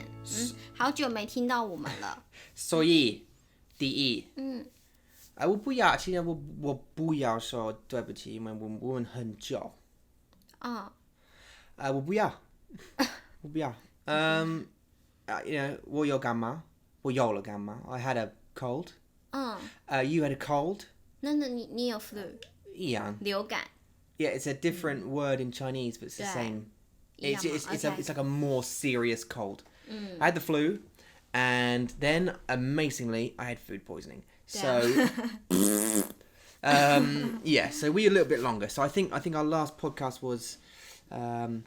念。好久没听到我们了。所以第一，我不要，其实我不要说对不起，因为我们很久。我不要，我不要。我有感冒，我有了感冒。I had a cold. You had a cold. 那你有 flu 一样。流感。Yeah, it's a different word in Chinese, but it's the same. It's like a more serious cold. I had the flu, and then amazingly, I had food poisoning. So, yeah, so we were a little bit longer. So I think our last podcast was 8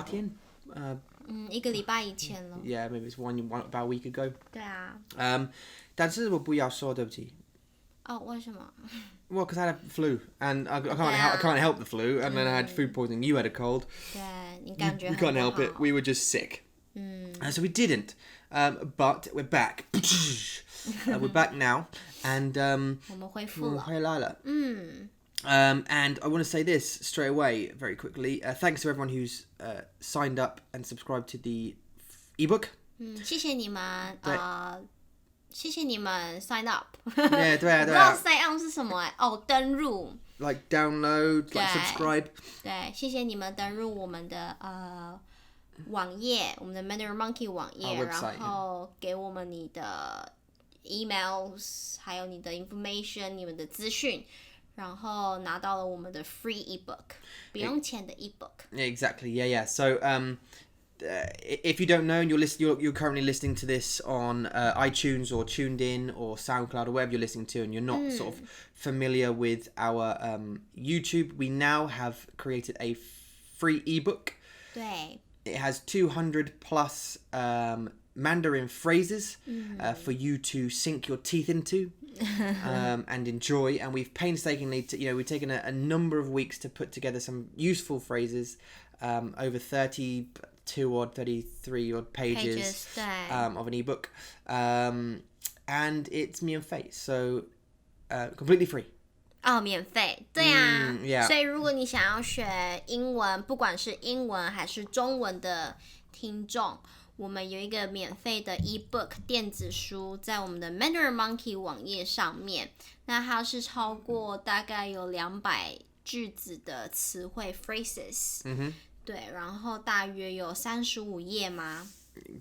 天。一个礼拜以前了。Yeah, maybe it's one about a week ago. 对啊。但是我不要说对不起。为什么？ Well, because I had a flu, and I can't help the flu, and then I had food poisoning. You had a cold. 对，你感觉 We can't help it. We were just sick. So we didn't. But we're back. We're back now, and 我们恢复了。回来了。And I want to say this straight away, very quickly. Thanks to everyone who's signed up and subscribed to the ebook. 谢谢你们，谢谢你们 sign up。对啊。我不知道 sign up 是什么登入。Like download, like subscribe. 对，谢谢你们登入我们的网页，我们的 Mandarin Monkey 网页，然后给我们你的 emails， 还有你的 information， 你们的资讯。然后拿到了我们的 free ebook， 不用钱的 ebook. Exactly, yeah. So, if you don't know, and you're currently listening to this on iTunes or Tuned In or SoundCloud or wherever you're listening to, and you're not sort of familiar with our YouTube, we now have created a free ebook. 对。It has 200 plus Mandarin phrases for you to sink your teeth into and enjoy. And we've painstakingly, we've taken a number of weeks to put together some useful phrases, over 32 or 33 odd pages of an ebook. And it's 免费, so completely free. 免费，对啊。所以如果你想要学英文，不管是英文还是中文的听众，我们有一个免费的 ebook 电子书在我们的 Mandarin Monkey 网页上面。那它是超过大概有200句子的词汇 phrases。对，然后大约有35页吗？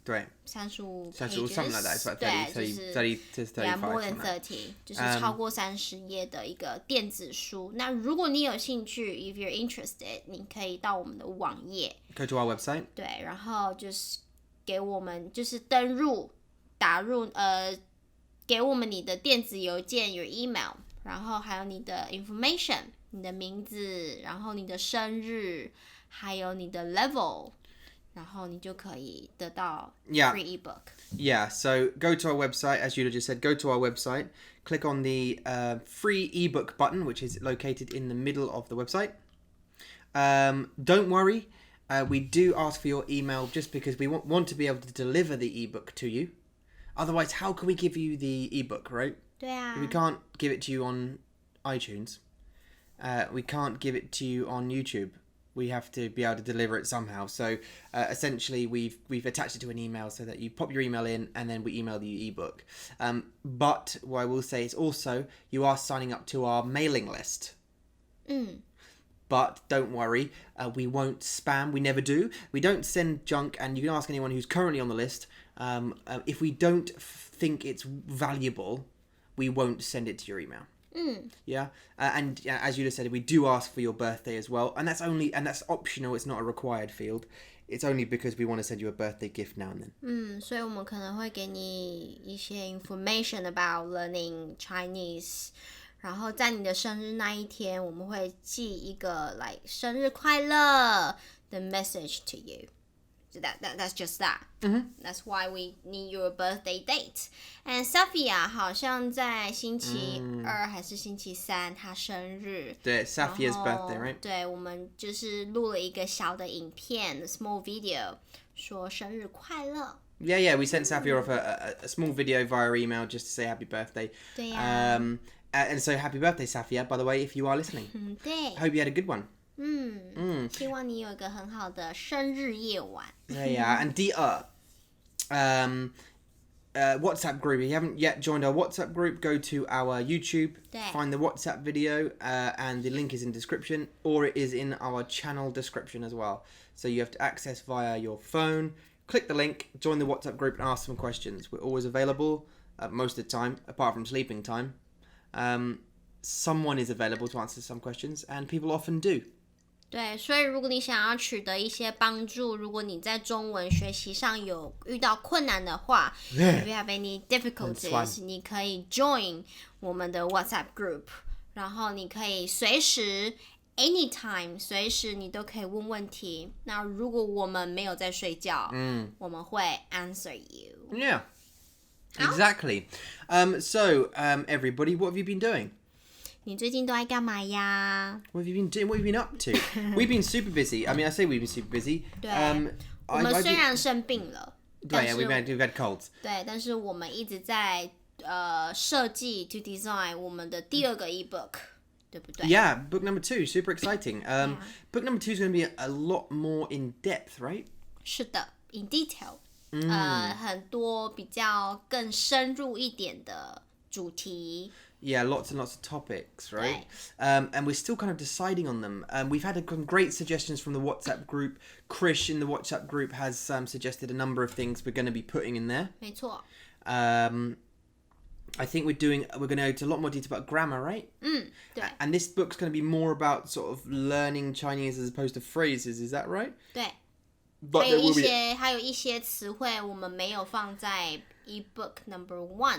对，35 something like that. It's like 30 to 35. Yeah, more than 30. 就是超过30页的一个电子书。那如果你有兴趣 ，if you're interested， 你可以到我们的网页 ，go to our website。对，然后就是给我们就是登入打入给我们你的电子邮件 your email， 然后还有你的 information， 你的名字，然后你的生日，还有你的 level。然后你就可以得到 free ebook. Yeah, so go to our website, as Yuda just said, go to our website, click on the free ebook button, which is located in the middle of the website. Don't worry, we do ask for your email just because we want to be able to deliver the ebook to you. Otherwise, how can we give you the ebook, right? 对啊。We can't give it to you on iTunes. We can't give it to you on YouTube.We have to be able to deliver it somehow. So essentially, we've attached it to an email so that you pop your email in and then we email the ebook. But what I will say is also you are signing up to our mailing list. But don't worry, we won't spam. We never do. We don't send junk, and you can ask anyone who's currently on the list. If we don't think it's valuable, we won't send it to your email. Yeah, and as you just said, we do ask for your birthday as well, and that's optional. It's not a required field. It's only because we want to send you a birthday gift now and then. 所以我们可能会给你一些 information about learning Chinese. 然后在你的生日那一天，我们会寄一个 like 生日快乐的 message to you. So that's just that. That's why we need your birthday date. And Safia 好像在星期2还是星期3，她生日。对 Safia's birthday, right? 对，我们就是录了一个小的影片 ，small video， 说生日快乐。Yeah, we sent Safia off a small video via email just to say happy birthday. 对呀。And so happy birthday, Safia, by the way, if you are listening. 对。Hope you had a good one. 希望你有一个很好的生日夜晚。Yeah, and 第二 WhatsApp group. If you haven't yet joined our WhatsApp group, go to our YouTube, find the WhatsApp video, and the link is in description, or it is in our channel description as well. So you have to access via your phone, click the link, join the WhatsApp group, and ask some questions. We're always available most of the time, apart from sleeping time. Someone is available to answer some questions, and people often do. 对，所以如果你想要取得一些帮助，如果你在中文学习上有遇到困难的话，if you have any difficulties， 你可以 join 我们的 WhatsApp group， 然后你可以随时 anytime 随时你都可以问问题。那如果我们没有在睡觉，我们会 answer you。Yeah, exactly. So, everybody, what have you been doing? 你最近都在干嘛呀？ What have you been doing? What have you been up to? We've been super busy. I mean, I say we've been super busy. 对，我们虽然生病了，对 ，we've had colds. 对，但是我们一直在设计 to design 我们的第二个 ebook， 对不对 Yeah, book number 2, super exciting. Book number 2 is going to be a lot more in depth, right? 是的 ，in detail，很多比较更深入一点的主题。Yeah, lots and lots of topics, right? And we're still kind of deciding on them. We've had some great suggestions from the WhatsApp group. Krish in the WhatsApp group has suggested a number of things we're going to be putting in there. 没错。I think we're going to go into a lot more detail about grammar, right? 对。And this book's going to be more about sort of learning Chinese as opposed to phrases. Is that right? 对。But 还有一些词汇我们没有放在 ebook number 1。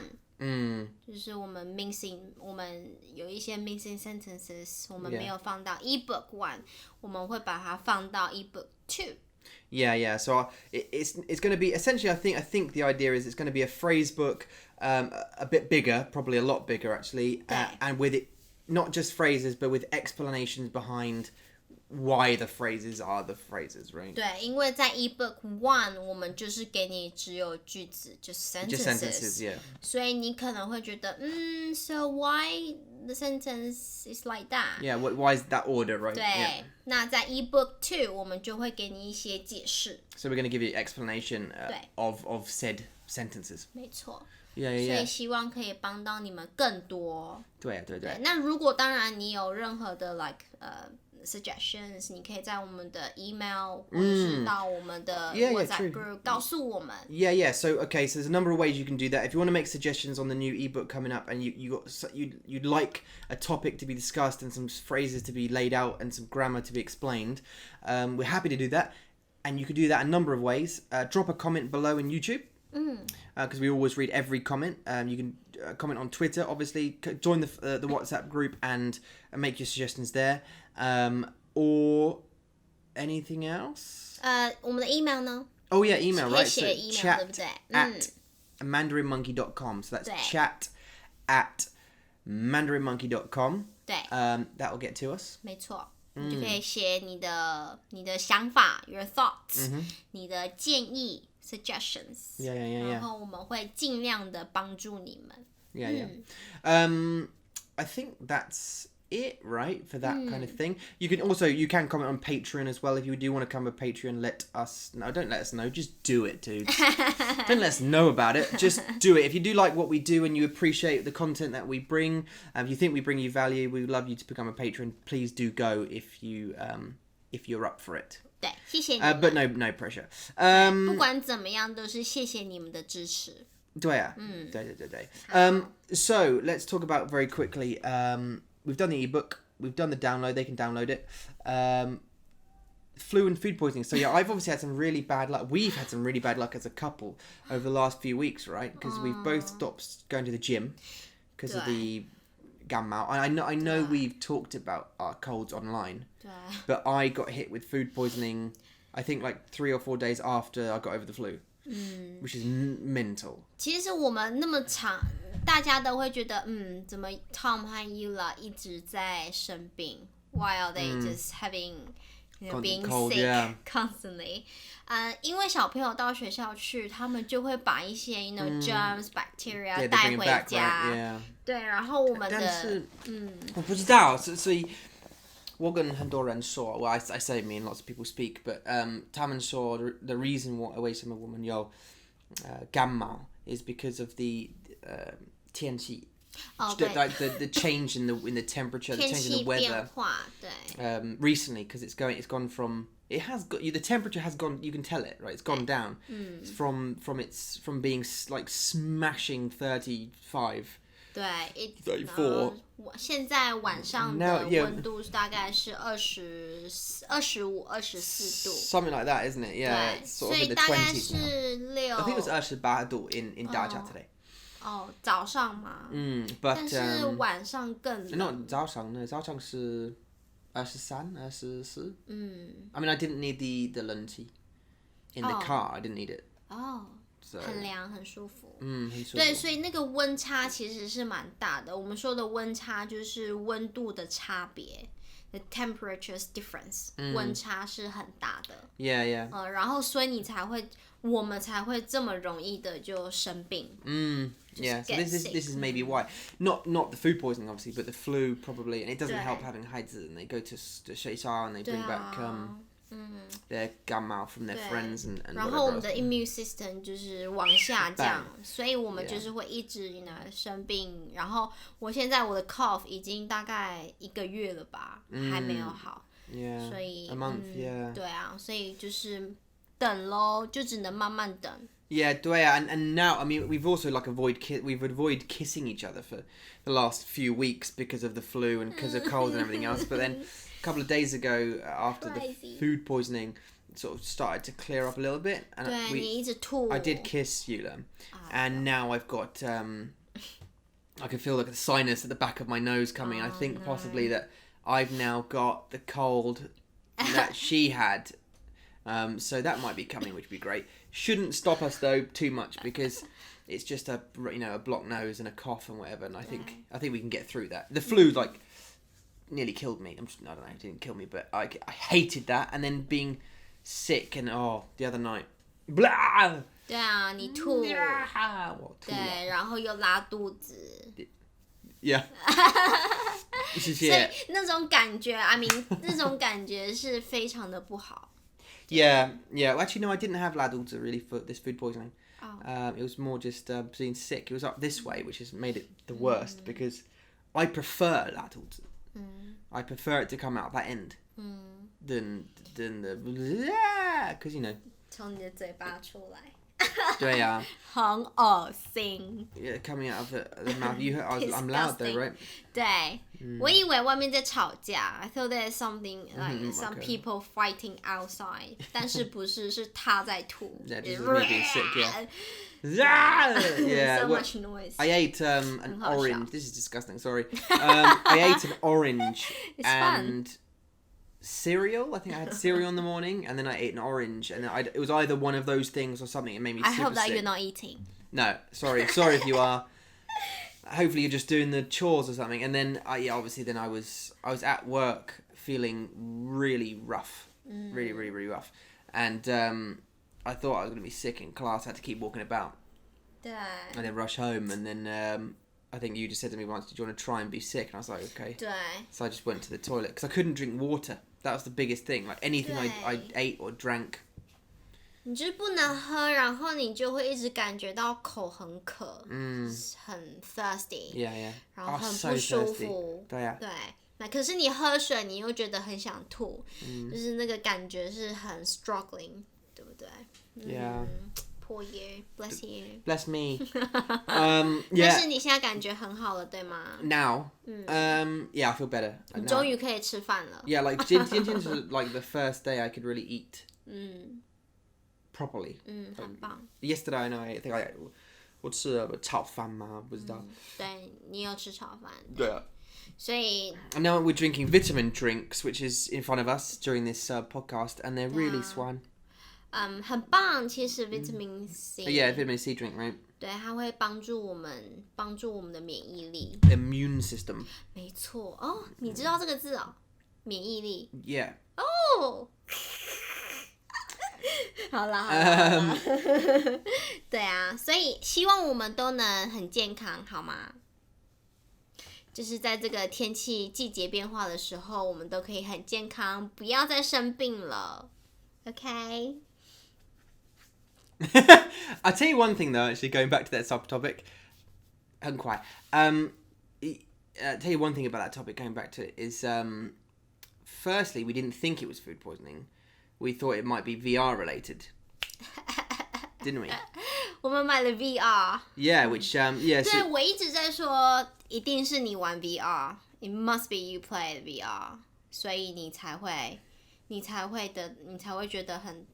就是我们 missing， 我们有一些 missing sentences， 我们没有放到 ebook 1， 我们会把它放到 ebook 2。Yeah. So it's going to be essentially. I think the idea is it's going to be a phrase book, a bit bigger, probably a lot bigger actually, and with it not just phrases, but with explanations behind why the phrases are the phrases, right? 对，因为在 ebook 1我们就是给你只有句子，就是 sentences， yeah. 所以你可能会觉得，so why the sentence is like that? Yeah, why is that order, right? 对， yeah. 那在 ebook 2我们就会给你一些解释。So we're going to give you explanation of said sentences. 没错。Yeah. 所以希望可以帮到你们更多。对。那如果当然你有任何的 suggestions， 你可以在我们的 email 或者是到我们的 WhatsApp group 告诉我们。Yeah. So there's a number of ways you can do that. If you want to make suggestions on the new ebook coming up, and you'd like a topic to be discussed and some phrases to be laid out and some grammar to be explained, we're happy to do that. And you can do that a number of ways. Drop a comment below in YouTube. Because we always read every comment. You can comment on Twitter, obviously. Join the WhatsApp group and make your suggestions there. Or anything else? 我们的 email 呢？ Oh yeah, email, right? So email, chat 对不对？ at mandarinmonkey.com. So that's chat at mandarinmonkey.com. 对。That will get to us. 没错。你就可以写你的想法 your thoughts， 你的建议 suggestions， Yeah. 然后我们会尽量的帮助你们。Yeah. I think that's it, right, for that kind of thing. You can comment on Patreon as well if you do want to come with Patreon. Don't let us know, just do it, dude. Don't let us know about it, just do it. If you do like what we do and you appreciate the content that we bring, if you think we bring you value, we would love you to become a patron. Please do go if you're up for it. 对，谢谢你们。 But no pressure. 不管怎么样，都是谢谢你们的支持。对。So let's talk about very quickly. We've done the ebook. We've done the download. They can download it. Flu and food poisoning. So yeah, I've obviously had some really bad luck. We've had some really bad luck as a couple over the last few weeks, right? Because we've both stopped going to the gym because of the gamma. I know we've talked about our colds online, but I got hit with food poisoning. I think like 3 or 4 days after I got over the flu, which is mental. 其实我们那么长，大家都会觉得，怎么 Tom 和 Yula 一直在生病 ，while they just having being cold, sick constantly. 因为小朋友到学校去，他们就会把一些germs, bacteria 带回家。Right? Yeah. 对，然后我们的但是我不知道，所以我跟很多人说 well, I say me and lots of people speak, but 他们说 the reason why 为什么我们有感冒 is because of the 天气。like the change in the temperature, the change in the weather. 对 Recently, because it's gone from the temperature has gone. You can tell it, right? It's gone down from being like smashing 35. 对 34. 现在晚上的温度大概是25、24度 Something like that, isn't it? Yeah, it's sort of in the 20s now. I think it was 28度 in Daja today. 早上嘛but 但是晚上更冷。 No, 早上是23、24. I mean, I didn't need the 冷气 in the car. I didn't need it. So, 很凉，很舒服。很舒服。对，所以那个温差其实是蛮大的。我们说的温差就是温度的差别。The temperature's difference，温差是很大的。Yeah, yeah. 然后所以我们才会这么容易的就生病。Yeah, so this is maybe why. Not the food poisoning, obviously, but the flu probably. And it doesn't help having 孩子 and they go to Shaisha and they bring back their 感冒 from their friends and 然后我们的 immune system 就是往下降，所以我们就是会一直生病。然后我现在我的 cough 已经大概1个月了吧，还没有好。Yeah, 所以 a month, yeah. 对啊，所以就是等咯，就只能慢慢等。Yeah, 对啊 and now I mean we've also like avoided kissing each other for the last few weeks because of the flu and because of cold and everything else. But then a couple of days ago, after the food poisoning sort of started to clear up a little bit, and 对，你一直吐。I did kiss Yula, and now I've got I can feel like the sinus at the back of my nose coming. I think possibly that I've now got the cold that she had. So that might be coming, which would be great. Shouldn't stop us though too much because it's just a blocked nose and a cough and whatever. And I think we can get through that. The flu like nearly killed me. I don't know, it didn't kill me, but I hated that. And then being sick and the other night, blah. 对啊，你吐。对，然后又拉肚子。Yeah. 所以那种感觉 I mean 那种感觉是非常的不好。Yeah. Well, actually, no, I didn't have ladulza really for this food poisoning. It was more just being sick. It was up this way, which has made it the worst because I prefer ladulza. I prefer it to come out that end than the because 从你的嘴巴出来。对啊。很恶心。Yeah, coming out of the mouth. I'm loud though, right? 对，我以为外面在吵架。I thought there's something like some people fighting outside， 但是不是，是他在吐。Yeah, just me being sick. Yeah. So much noise. I ate an orange. This is disgusting. Sorry. I ate an orange and cereal. I think I had cereal in the morning, and then I ate an orange, and it was either one of those things or something. It made me super sick. I hope that you're not eating. No, sorry if you are. Hopefully you're just doing the chores or something. And then obviously then I was at work feeling really rough, really rough, and I thought I was going to be sick in class. I had to keep walking about, and then rush home, and then I think you just said to me once, "Did you want to try and be sick?" And I was like, "Okay." So I just went to the toilet because I couldn't drink water. That was the biggest thing. Like anything I ate or drank. 你就是不能喝，然后你就会一直感觉到口很渴，很 thirsty， 然后很不舒服。对啊。对，那可是你喝水，你又觉得很想吐，就是那个感觉是很 struggling， 对不对？Yeah. Poor you, bless you. Bless me. 但是你现在感觉很好了，对吗 ？Now, yeah, I feel better. 你终于可以吃饭了。Yeah, like 今天是 like the first day I could really eat. Properly. 很棒。Yesterday, I know. I think 我吃了炒饭吗？不知道。对，你有吃炒饭。对啊。所以。And now we're drinking vitamin drinks, which is in front of us during this podcast, and they're really swan. 很棒，其实 vitamin C。Yeah, vitamin C drink, right? 对，它会帮助我们的免疫力。Immune system. 没错哦，你知道这个字哦，免疫力。Yeah. 哦。好啦。对啊，所以希望我们都能很健康，好吗？就是在这个天气季节变化的时候，我们都可以很健康，不要再生病了。OK。I'll tell you one thing though, actually going back to that subtopic. 很快. I'll tell you one thing about that topic going back to it is firstly we didn't think it was food poisoning. We thought it might be VR related. Didn't we? 我们买了 VR. Yeah, which yeah. 对，我一直在说一定是你玩 VR. It must be you play VR. 所以你才会觉得很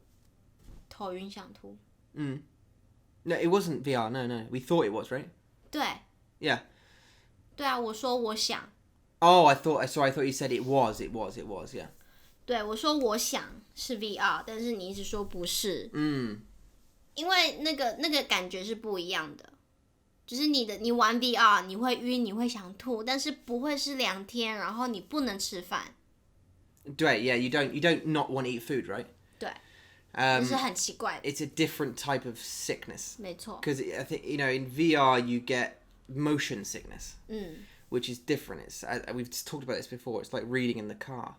头晕想吐。No, it wasn't VR. No. We thought it was, right? 对。Yeah. 对啊，我说我想。Oh, I thought you said it was. Yeah. 对，我说我想是 VR， 但是你一直说不是。因为那个感觉是不一样的，就是你玩 VR 你会晕，你会想吐，但是不会是2天，然后你不能吃饭。对 ，Yeah, you don't not want to eat food, right? 对，这是很奇怪的。It's a different type of sickness. 没错。 Because I think in VR you get motion sickness. Which is different. We've talked about this before. It's like reading in the car.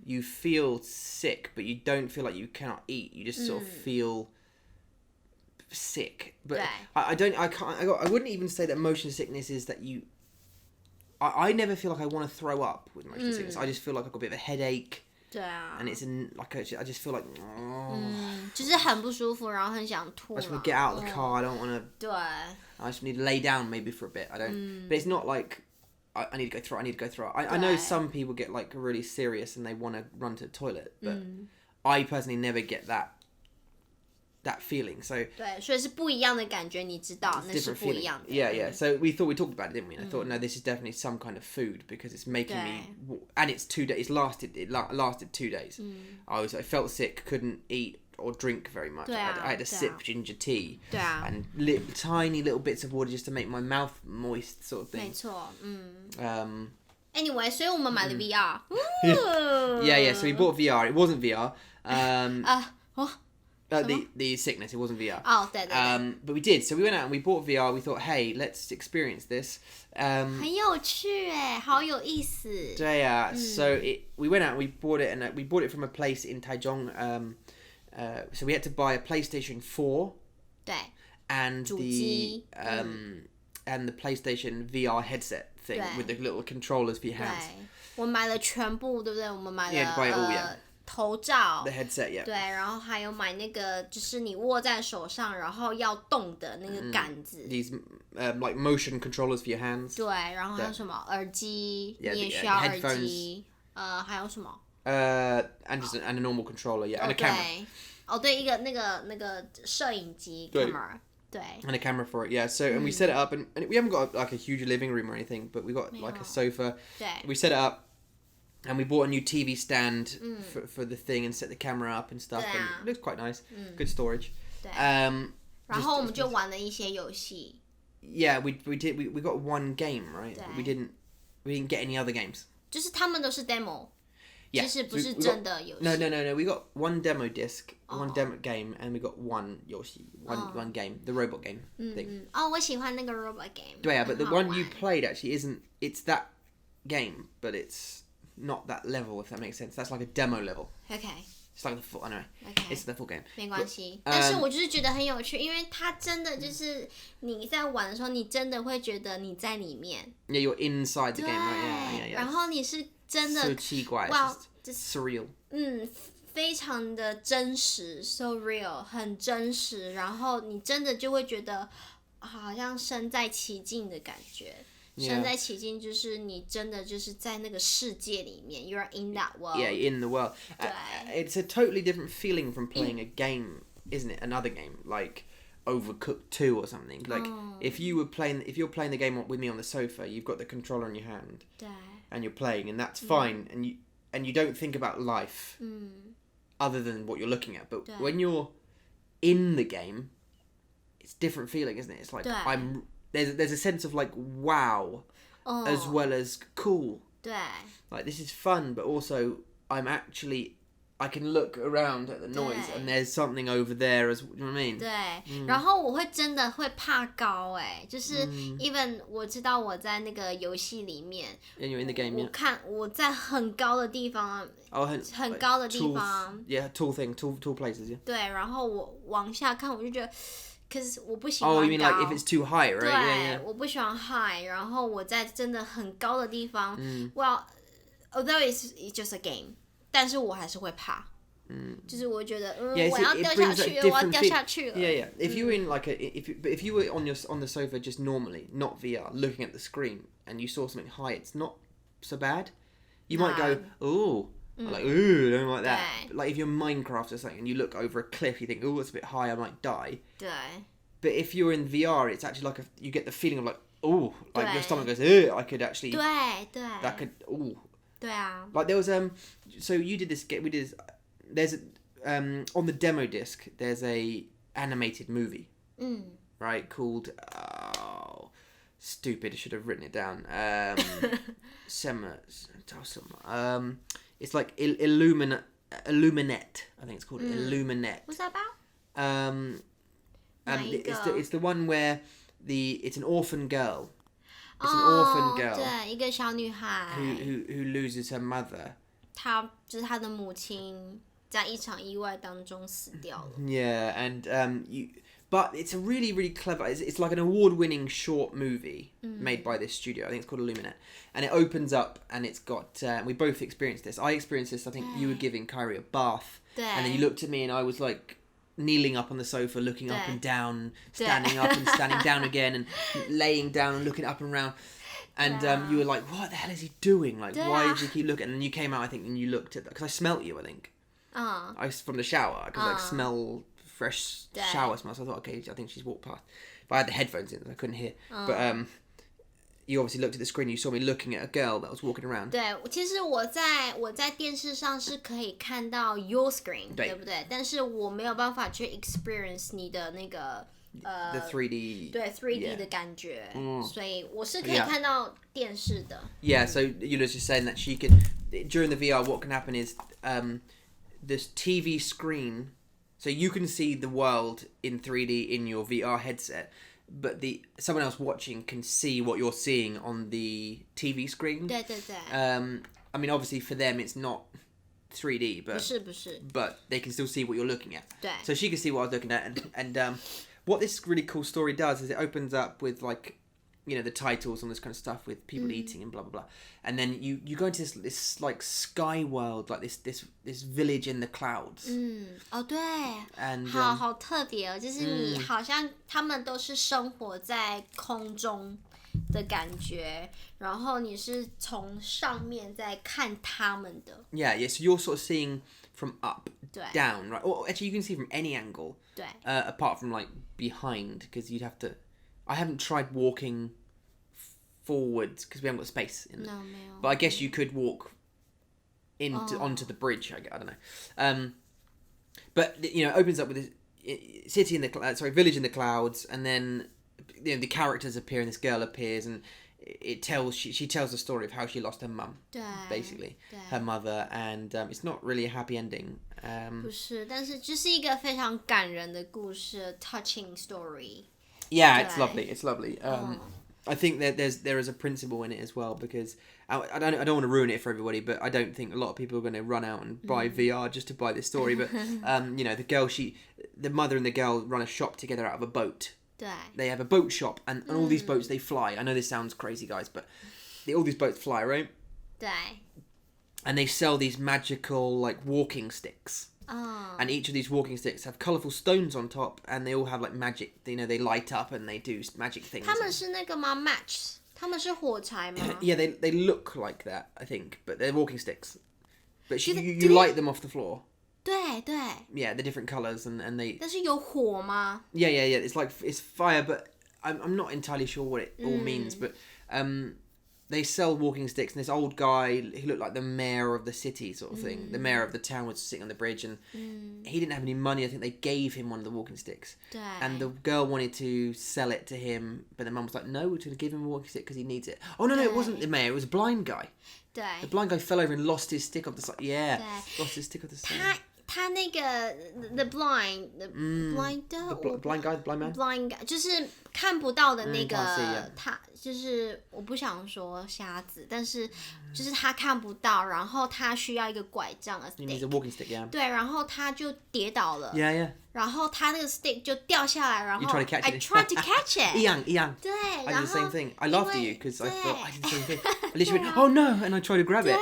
You feel sick, but you don't feel like you cannot eat. You just sort of feel sick. But I wouldn't even say that motion sickness is that you. I never feel like I want to throw up with motion sickness. I just feel like I've got a bit of a headache. 对啊。And it's I just feel like. 就是很不舒服，然后很想吐。I just want to get out of the car. I don't want to. 对。I just need to lay down maybe for a bit. I don't. But it's not like. I need to go through it. I know some people get like really serious and they want to run to the toilet, but I personally never get that feeling. So 对，所以是不一样的感觉，你知道，那是不一样的。Yeah. So we talked about it, didn't we? And I thought, no, this is definitely some kind of food because it's making me, and it's 2 days. It lasted 2 days. I felt sick, couldn't eat or drink very much. I had to sip ginger tea and tiny little bits of water just to make my mouth moist, sort of thing. 没错，Anyway, 所以我们买了 VR. Yeah. So we bought VR. It wasn't VR. The sickness. It wasn't VR. 对。But we did. So we went out and we bought VR. We thought, hey, let's experience this. 很有趣哎，好有意思。对啊。So we went out and we bought it, and we bought it from a place in Taichung. So we had to buy a PlayStation 4. 对。And the PlayStation VR headset thing with the little controllers for your hands. 对，我买了全部，对不对？我们买了 Yeah, buy it all, yeah. 头罩 The headset, yeah. 对，然后还有买那个就是你握在手上然后要动的那个杆子 These like motion controllers for your hands. 对，然后还有什么耳机 你也需要耳机还有什么and a normal controller, yeah, and a camera. 对，一个那个摄影机 camera. 对 And a camera for it, yeah. So and we set it up, and we haven't got like a huge living room or anything, but we got like a sofa. 对 We set it up, and we bought a new TV stand for the thing and set the camera up and stuff. And it looks quite nice. Good storage. 对，然后我们就玩了一些游戏。Yeah, we did. We got one game, right? 对 We didn't get any other games. 就是他们都是 demo。Yeah, 其实不是真的游戏。No. We got one demo disc, one demo game, and we got one Yoshi, one game, the robot game thing. 我喜欢那个 robot game. 对啊 but the one you played actually isn't. It's that game, but it's not that level. If that makes sense, that's like a demo level. Okay. It's like the full. I know. Okay. It's the full game. 没关系，但是我就是觉得很有趣，因为它真的就是你在玩的时候，你真的会觉得你在里面。Yeah, you're inside the game, right? Yeah. 然后你是真的 So 奇怪 Wow, just surreal. 非常的真实 ，so real， 很真实。然后你真的就会觉得好像身在其境的感觉。身在其境就是你真的就是在那个世界里面 ，you're in that world. Yeah, in the world. 对 It's a totally different feeling from playing a game, isn't it? Another game like Overcooked 2 or something. Like if you're playing the game with me on the sofa, you've got the controller in your hand, 对 and you're playing, and that's fine, and you don't think about life other than what you're looking at. But when you're in the game, it's a different feeling, isn't it? It's like 对 there's a sense of like wow, as well as cool. 对 Like this is fun, but also I'm actually I can look around at the noise and there's something over there as you know what I mean? 对，然后我会真的会怕高就是 even 我知道我在那个游戏里面 And you're in the game, 我看我在很高的地方 很高的地方 tall places, yeah. 对，然后我往下看我就觉得 cause 我不喜欢 Oh, 高 you mean like if it's too high, right? 对 Yeah. 我不喜欢 high 然后我在真的很高的地方 well although it's just a game 但是我还是会怕就是我觉得我要掉下去我要掉下去了 Yeah. If you were in like if you were on the sofa just normally, not VR, looking at the screen and you saw something high, it's not so bad. You might go, ooh, like ooh, don't like that. But like if you're Minecraft or something and you look over a cliff, you think, ooh, it's a bit high, I might die. 对 But if you're in VR, it's actually like you get the feeling of like, ooh, like your stomach goes, I could actually 对 that could ooh. 对啊 Like there was so you did this we did there's on the demo disc there's a animated movie right called stupid I should have written it down it's like Illuminate I think it's called Illuminate. What's that about? It's the one where it's an orphan girl. It's an orphan girl 对，一个小女孩 who loses her mother. 她就是她的母亲在一场意外当中死掉了 Yeah, and but it's a really, really clever. It's like an award-winning short movie made by this studio. I think it's called Illuminate, and it opens up and it's got. We both experienced this. I experienced this. I think you were giving Kyrie a bath, and then you looked at me, and I was like kneeling up on the sofa, looking up and down, standing up and standing down again, and laying down and looking up and around. And you were like, "What the hell is he doing? Like, why did you keep looking?" And then you came out, I think, and you looked at that because I smelt you. I think. I was from the shower. I could like smell fresh shower smell. So I thought, okay, I think she's walked past. But I had the headphones in, so I couldn't hear. But you obviously looked at the screen. You saw me looking at a girl that was walking around. 对，其实我在电视上是可以看到 your screen， 对不对？但是我没有办法去 experience 你的那个the 3D 对 3D 的感觉，所以我是可以看到电视的。Yeah, so Eula's just saying that she could during the VR. What can happen is this TV screen, so you can see the world in 3D in your VR headset. But someone else watching can see what you're seeing on the TV screen. 对对对。I mean, obviously for them it's not 3D, but 不是 but they can still see what you're looking at. 对。So she can see what I was looking at, and what this really cool story does is it opens up with like, you know, the titles and this kind of stuff with people eating and blah blah blah, and then you go into this like sky world, like this village in the clouds. 哦对， And 好特别哦，就是你好像他们都是生活在空中的感觉，然后你是从上面在看他们的。Yeah, so you're sort of seeing from up, 对 down, right? Or actually, you can see from any angle. 对 apart from like behind, because you'd have to. I haven't tried walking forwards because we haven't got space in it. No, 没有。 But I guess you could walk onto the bridge. I don't know. But you know, it opens up with this city in the village in the clouds, and then you know the characters appear, and this girl appears, and it tells she tells the story of how she lost her mum, 对 basically 对 her mother, and it's not really a happy ending. 不是，但是就是一个非常感人的故事 ，touching story。 Yeah, it's lovely. It's lovely. I think that there is a principle in it as well, because I don't want to ruin it for everybody, but I don't think a lot of people are going to run out and buy VR just to buy this story. But you know, the mother and the girl run a shop together out of a boat. 对 They have a boat shop, and all these boats they fly. I know this sounds crazy, guys, but all these boats fly, right? 对 And they sell these magical like walking sticks. And each of these walking sticks have colourful stones on top, and they all have like magic. You know, they light up and they do magic things. 他们是那个吗 ？match， 他们是火柴吗？ Yeah, they look like that, I think, but they're walking sticks. But you light them off the floor. 对对。 Yeah, the different colours and they. 但是有火吗？ Yeah. It's fire, but I'm not entirely sure what it all means. But they sell walking sticks, and this old guy, he looked like the mayor of the city sort of thing. The mayor of the town was sitting on the bridge, and he didn't have any money. I think they gave him one of the walking sticks. 对。 And the girl wanted to sell it to him, but the mum was like, no, we're going to give him a walking stick because he needs it. Oh, no, it wasn't the mayor. It was a blind guy. 对。 The blind guy fell over and lost his stick off the side. Yeah, lost his stick off the side. 他那个 the blind guy, the blind man? blind guy 就是看不到的那个 can't see, yeah. 他就是我不想说瞎子，但是就是他看不到，然后他需要一个拐杖 He needs a walking stick, yeah. 对，然后他就跌倒了 Yeah. 然后他那个 stick 就掉下来，然后 You tried to catch it. I tried to catch it. 一样。对， I 然 did the 后 same thing. I laughed at you because I thought I did the same thing. I literally went, oh no, and I tried to grab it.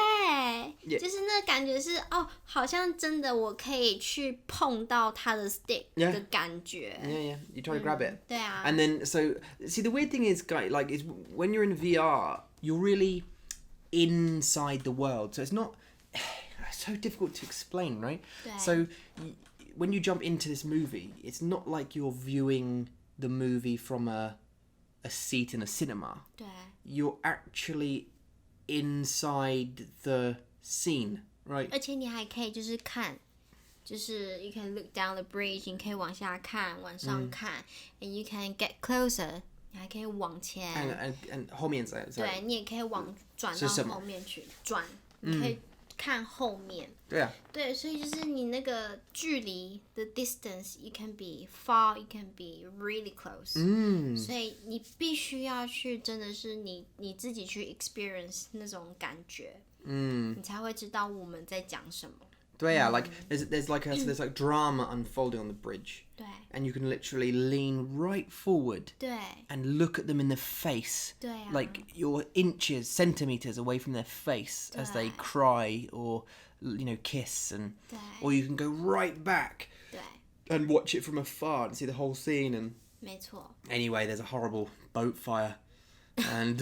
对，就是那感觉是好像真的我可以去碰到他的 stick 的感觉。Yeah. You try to grab it. 对啊。 And then, so, see, the weird thing is, guys, like, is when you're in VR, you're really inside the world. So it's not, it's so difficult to explain, right? 对。 So, when you jump into this movie, it's not like you're viewing the movie from a seat in a cinema. 对。 You're actually inside the scene, right? 而且你还可以就是看，就是 you can look down the bridge， 你可以往下看，往上看，and you can get closer， 你还可以往前。and 后面在。对，你也可以转到后面去转，你可以看后面。对啊。对，所以就是你那个距离 the distance you can be far, you can be really close。所以你必须要去，真的是你自己去 experience 那种感觉。你才会知道我们在讲什么。对啊， like there's like drama unfolding on the bridge. 对。 And you can literally lean right forward. 对。 And look at them in the face. 对啊。 Like you're inches, centimeters away from their face as they cry or kiss, and 对。 or you can go right back. 对。 And watch it from afar and see the whole scene. And 没错。 anyway, there's a horrible boat fire, and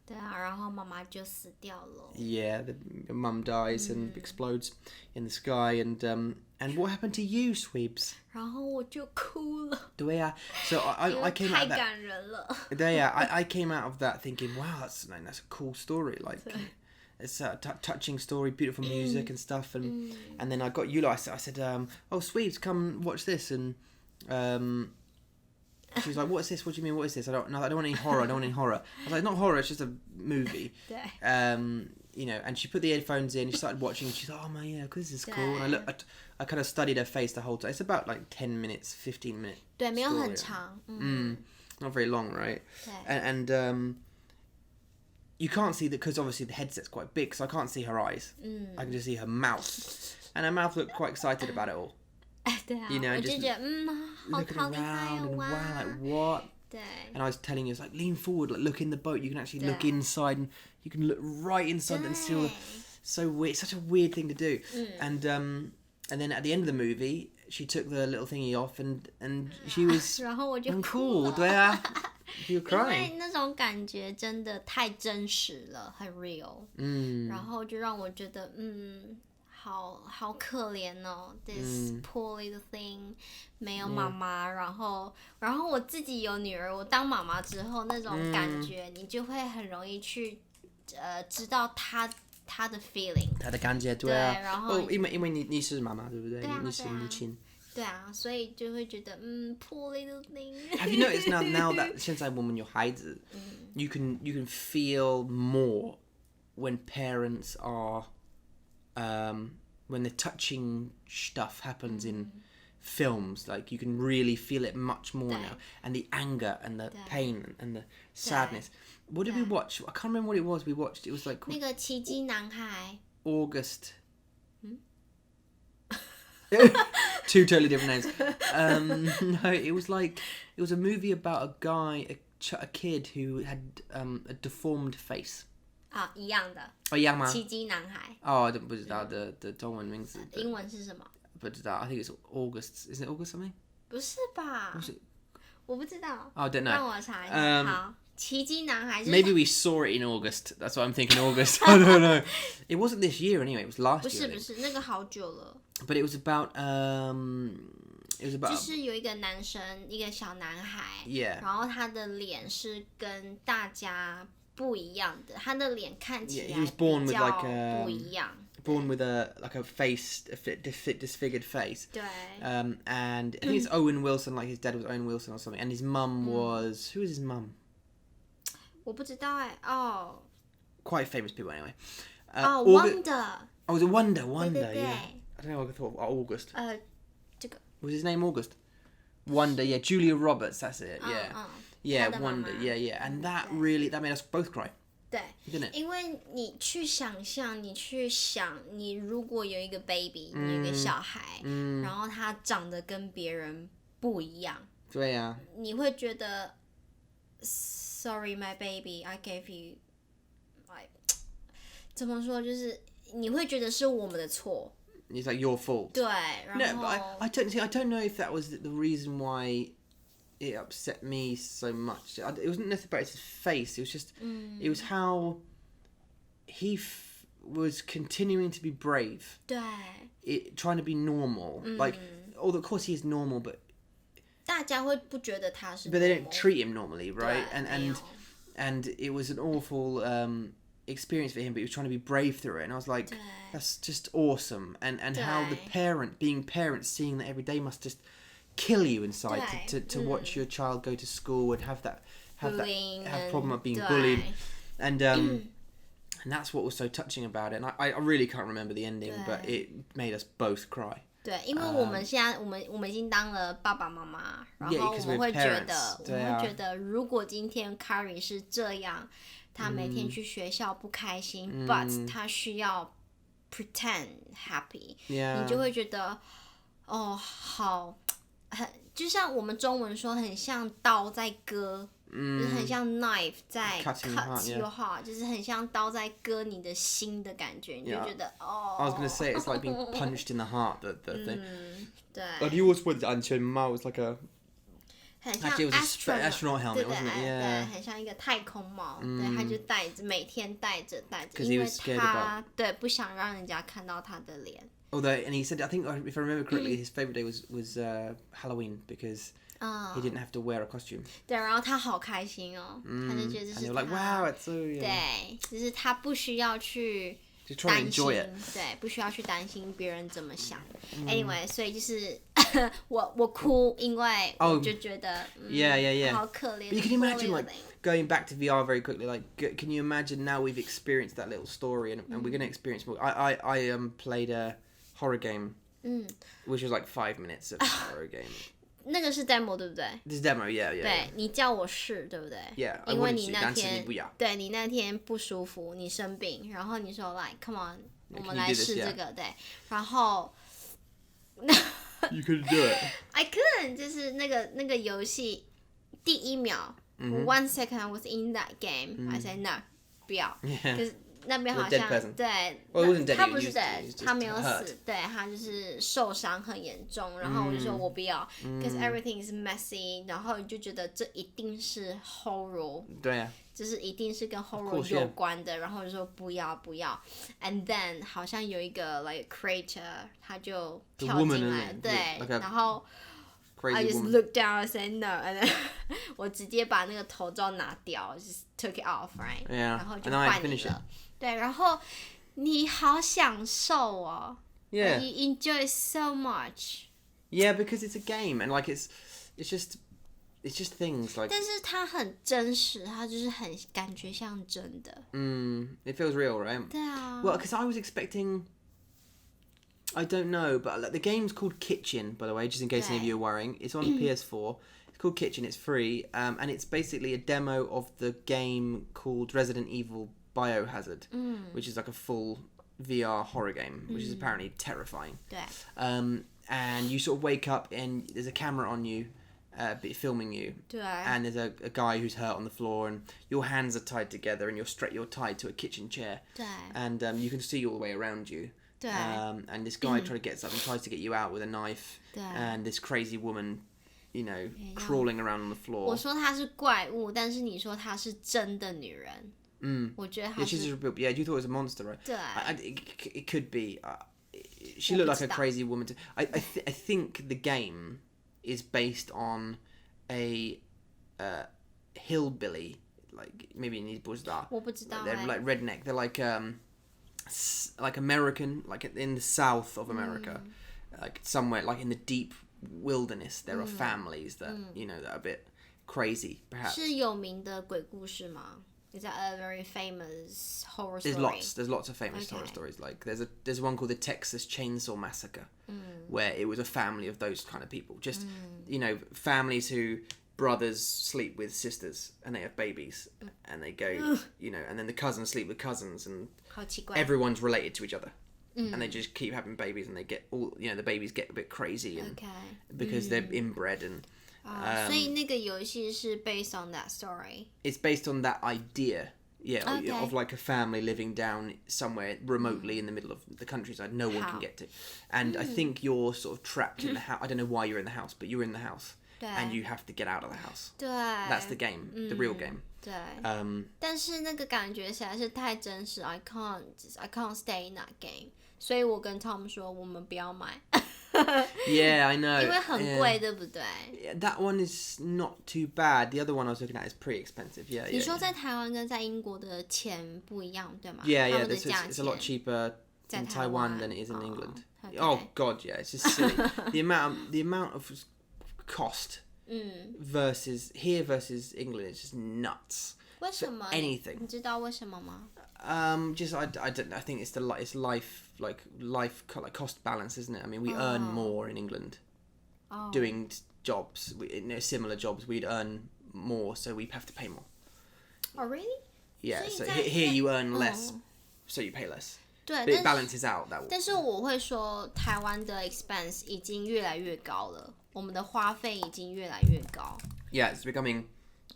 对啊，然后妈妈就死掉了。 Yeah, the mum dies and explodes in the sky, and what happened to you, Sweeps? 然后我就哭了。对啊, so I came out of 太 that. 感人了。对啊, I came out of that thinking, wow, that's a cool story. Like, it's a touching story, beautiful music and stuff, and then I got you. I said, oh, Sweeps, come watch this, and she was like, what's this? What do you mean, what is this? I don't want any horror. I don't want any horror. I was like, not horror, it's just a movie. 对。 And she put the headphones in, she started watching, and she's like, oh man, yeah, because this is cool. And I kind of studied her face the whole time. It's about like 10 minutes, 15 minutes. 对，没有很长。 Not very long, right? 对。 And you can't see that, because obviously the headset's quite big, so I can't see her eyes. I can just see her mouth. And her mouth looked quite excited about it all. 对啊， You know, 我就 just 觉得好 looking 好厉害 around 哦， and 哇。 wow, like what? 对。 And I was telling you, it's like lean forward, like look in the boat. You can actually look inside, and you can look right inside and see. So weird, such a weird thing to do. And then at the end of the movie, she took the little thingy off, and she was 然后我就 cool. 了。对啊, you were 因 crying. 为那种感觉真的太真实了，很 real。然后就让我觉得，好可怜哦，this poor little thing， 没有妈妈，然后我自己有女儿，我当妈妈之后那种感觉，你就会很容易去知道她的 feeling。她的感觉，对啊。对，然后因为你是妈妈，对不对？对啊，你是母亲。对啊，所以就会觉得poor little thing。 Have you noticed now that 现在我们有孩子，you can feel more when parents are when the touching stuff happens in films, like you can really feel it much more now, and the anger and the pain and the sadness. What did we watch? I can't remember what it was we watched. It was like 那个奇迹男孩。 August. Two totally different names. No, it was a movie about a guy, a kid who had a deformed face. 一样的。一样吗？奇迹男孩。不知道的中文名字。英文是什么？不知道 I think it's August. Isn't it August something? 不是吧？我不知道。I don't know. 让我查一下。好，奇迹男孩。Maybe we saw it in August. That's what I'm thinking. August. I don't know. It wasn't this year anyway. It was last year. 不是，那个好久了。But it was about 就是有一个男生，一个小男孩。Yeah. 然后他的脸是跟大家不一样的，他的脸看起来 he was born 比 with 较 like 不一样。born with a disfigured face. 对。And I think it's Owen Wilson, like his dad was Owen Wilson or something, and his mum was who was his mum? 我不知道哎，哦。Quite famous people anyway. Wonder. Oh, was it Wonder? 对 Yeah. I don't know. I thought August. 这个 Was his name August? Wonder, yeah. Julia Roberts, that's it. Yeah. Yeah, 他的 Wonder. 妈妈 Yeah. And that made us both cry. 对， Didn't it? 因为你去想象，你如果有一个 baby，你有一个小孩，然后他长得跟别人不一样，对啊，你会觉得 Sorry, my baby, I gave you like 怎么说，就是你会觉得是我们的错。It's like your fault. 对，然后 No, but I don't know if that was the reason why it upset me so much. It wasn't necessarily about his face. It was just it was how he was continuing to be brave. 对， Trying to be normal. Like, although of course he is normal, but 大家会不觉得他是 but they don't normal treat him normally, right? 对，没有 And it was an awful experience for him, but he was trying to be brave through it. And I was like, that's just awesome. And how the being parents, seeing that every day must just kill you inside to watch your child go to school and have problem of being bullied. And that's what was so touching about it. And I really can't remember the ending, but it made us both cry. 对，因为我们现在我们已经当了爸爸妈妈，然后我们会觉得，如果今天 Carrie 是这样，他每天去学校不开心，but 他需要 pretend happy，你就会觉得哦，好，就像我们中文说，很像刀在割。就是很像 knife 在 cut your heart， 就是很像刀在割你的心的感觉，你就觉得哦。I was gonna say it's like being punched in the heart. The thing. 对。But you always put the antenna was like a. 很像 Actually, it was an astronaut helmet, wasn't it? Yeah. 对，很像一个太空帽，对，他就戴着，每天戴着，因为他对不想让人家看到他的脸。Although, and he said, I think if I remember correctly, his favorite day was Halloween because. He didn't have to wear a costume. 对，然后他好开心哦，他就觉得这是他。And you're like, wow, it's so. 对，就是他不需要去担心，对，不需要去担心别人怎么想。Anyway， 所以就是我哭，因为我就觉得，yeah. 好可怜。But you can imagine like going back to VR very quickly. Like, can you imagine now we've experienced that little story and we're going to experience more. I played a horror game, which was like 5 minutes of horror game. 那个是 demo 对不对？ This demo, yeah. 对，你叫我试对不对？ Yeah, 因为你那天但是你不要。对你那天不舒服，你生病，然后你说来 come on， 我们来试这个，对，然后 You couldn't do it. I couldn't， 就是那个游戏第一秒，1 second I was in that game，I said no， 不要，可是。那边好像对，他不是他没有死，对他就是受伤很严重，然后我就说我不要 ，cause everything is messy， 然后你就觉得这一定是 horror， 对啊，就是一定是跟 horror 有关的，然后我就说不要，and then 好像有一个 like creator， 他就跳进来，对，然后。I just looked down and said no, and then 我直接把那个头罩拿掉 ，just took it off, right? Yeah. 然后就换你了。对，然后你好享受哦。Yeah. You enjoy so much. Yeah, because it's a game and like it's just things like. 但是它很真实，它就是很感觉像真的。It feels real, right? 对啊。Well, because I was expecting. I don't know, but like, the game's called Kitchen, by the way, just in case any of you are worrying. It's on PS4. It's called Kitchen. It's free, and it's basically a demo of the game called Resident Evil Biohazard, which is like a full VR horror game, which is apparently terrifying. And you sort of wake up and there's a camera on you, filming you, and there's a guy who's hurt on the floor, and your hands are tied together, and you're tied to a kitchen chair, and you can see all the way around you. And this guy tries to get you out with a knife, and this crazy woman, you know, crawling around on the floor. 我说她是怪物，但是你说她是真的女人。我觉得她是。Yeah, you thought it was a monster, right? 对。It could be. She looked like a crazy woman. I think the game is based on a hillbilly like maybe 你不知道，我不知道 they're like redneck. They're like American, like in the south of America, like somewhere like in the deep wilderness. There are families that you know that are a bit crazy, perhaps. 是有名的鬼故事吗？ Is that a very famous horror story? There's lots of famous horror stories. Like there's one called the Texas Chainsaw Massacre, where it was a family of those kind of people. Just you know, families who brothers sleep with sisters and they have babies, and they go, you know, and then the cousins sleep with cousins, and everyone's related to each other. And they just keep having babies, and they get all, you know, the babies get a bit crazy, and because they're inbred and. 所以那个游戏是 based on that story. It's based on that idea, of like a family living down somewhere remotely in the middle of the countryside, no one can get to. And I think you're sort of trapped in the house. I don't know why you're in the house, but you're in the house, and you have to get out of the house. 对 That's the game, the real game. 对，但是那个感觉实在是太真实 I can't stay in that game. 所以我跟 Tom 说，我们不要买。Yeah, I know. 因为很贵，对不对？ Yeah, that one is not too bad. The other one I was looking at is pretty expensive. Yeah, 你说在台湾跟在英国的钱不一样，对吗？ Yeah, 他们的价 it's 钱 a lot cheaper in Taiwan than it is in England. Okay. Oh God, yeah, it's just silly. the amount of cost versus England is just nuts. 为什么 anything? 你知道为什么吗？ Just I don't know. I think it's life cost balance, isn't it? I mean, we earn more in England doing jobs, similar jobs. We'd earn more, so we have to pay more. Oh, really? Yeah. So here you earn less, so you pay less. 对， But it balances out that way. 但是我会说，台湾的 expense 已经越来越高了，我们的花费已经越来越高。 Yeah, it's becoming.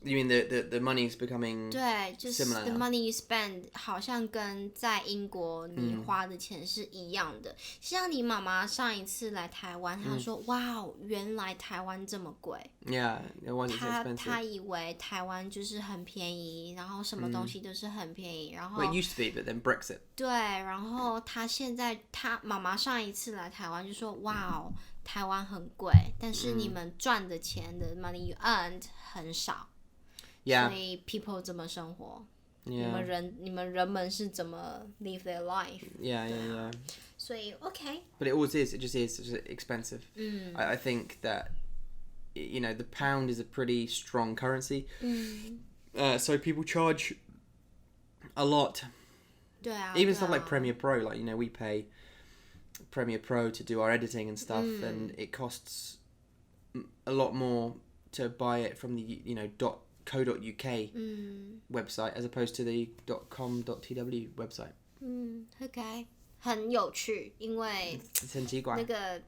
You mean the money's becoming 对，就是 similar the now. money you spend 好像跟在英国你花的钱是一样的。像你妈妈上一次来台湾，她说：“哇，原来台湾这么贵。” Yeah, the one is expensive. 她以为台湾就是很便宜，然后什么东西都是很便宜，然后 Well, it used to be, but then Brexit. 对，然后她现在她妈妈上一次来台湾就说：“哇，台湾很贵，但是你们赚的钱的 money you earned 很少。” Yeah. 所以 people 怎么生活？ Yeah. 你们人们是怎么 live their life？ Yeah. 所以 OK。 But it always is. It just is. It's just expensive. I think that you know the pound is a pretty strong currency. So people charge a lot. 对啊。 Even stuff like Premiere Pro, like you know we pay Premiere Pro to do our editing and stuff, and it costs a lot more to buy it from the .co.uk website as opposed to the .com.tw website. OK， 很有趣，因为很奇怪。那个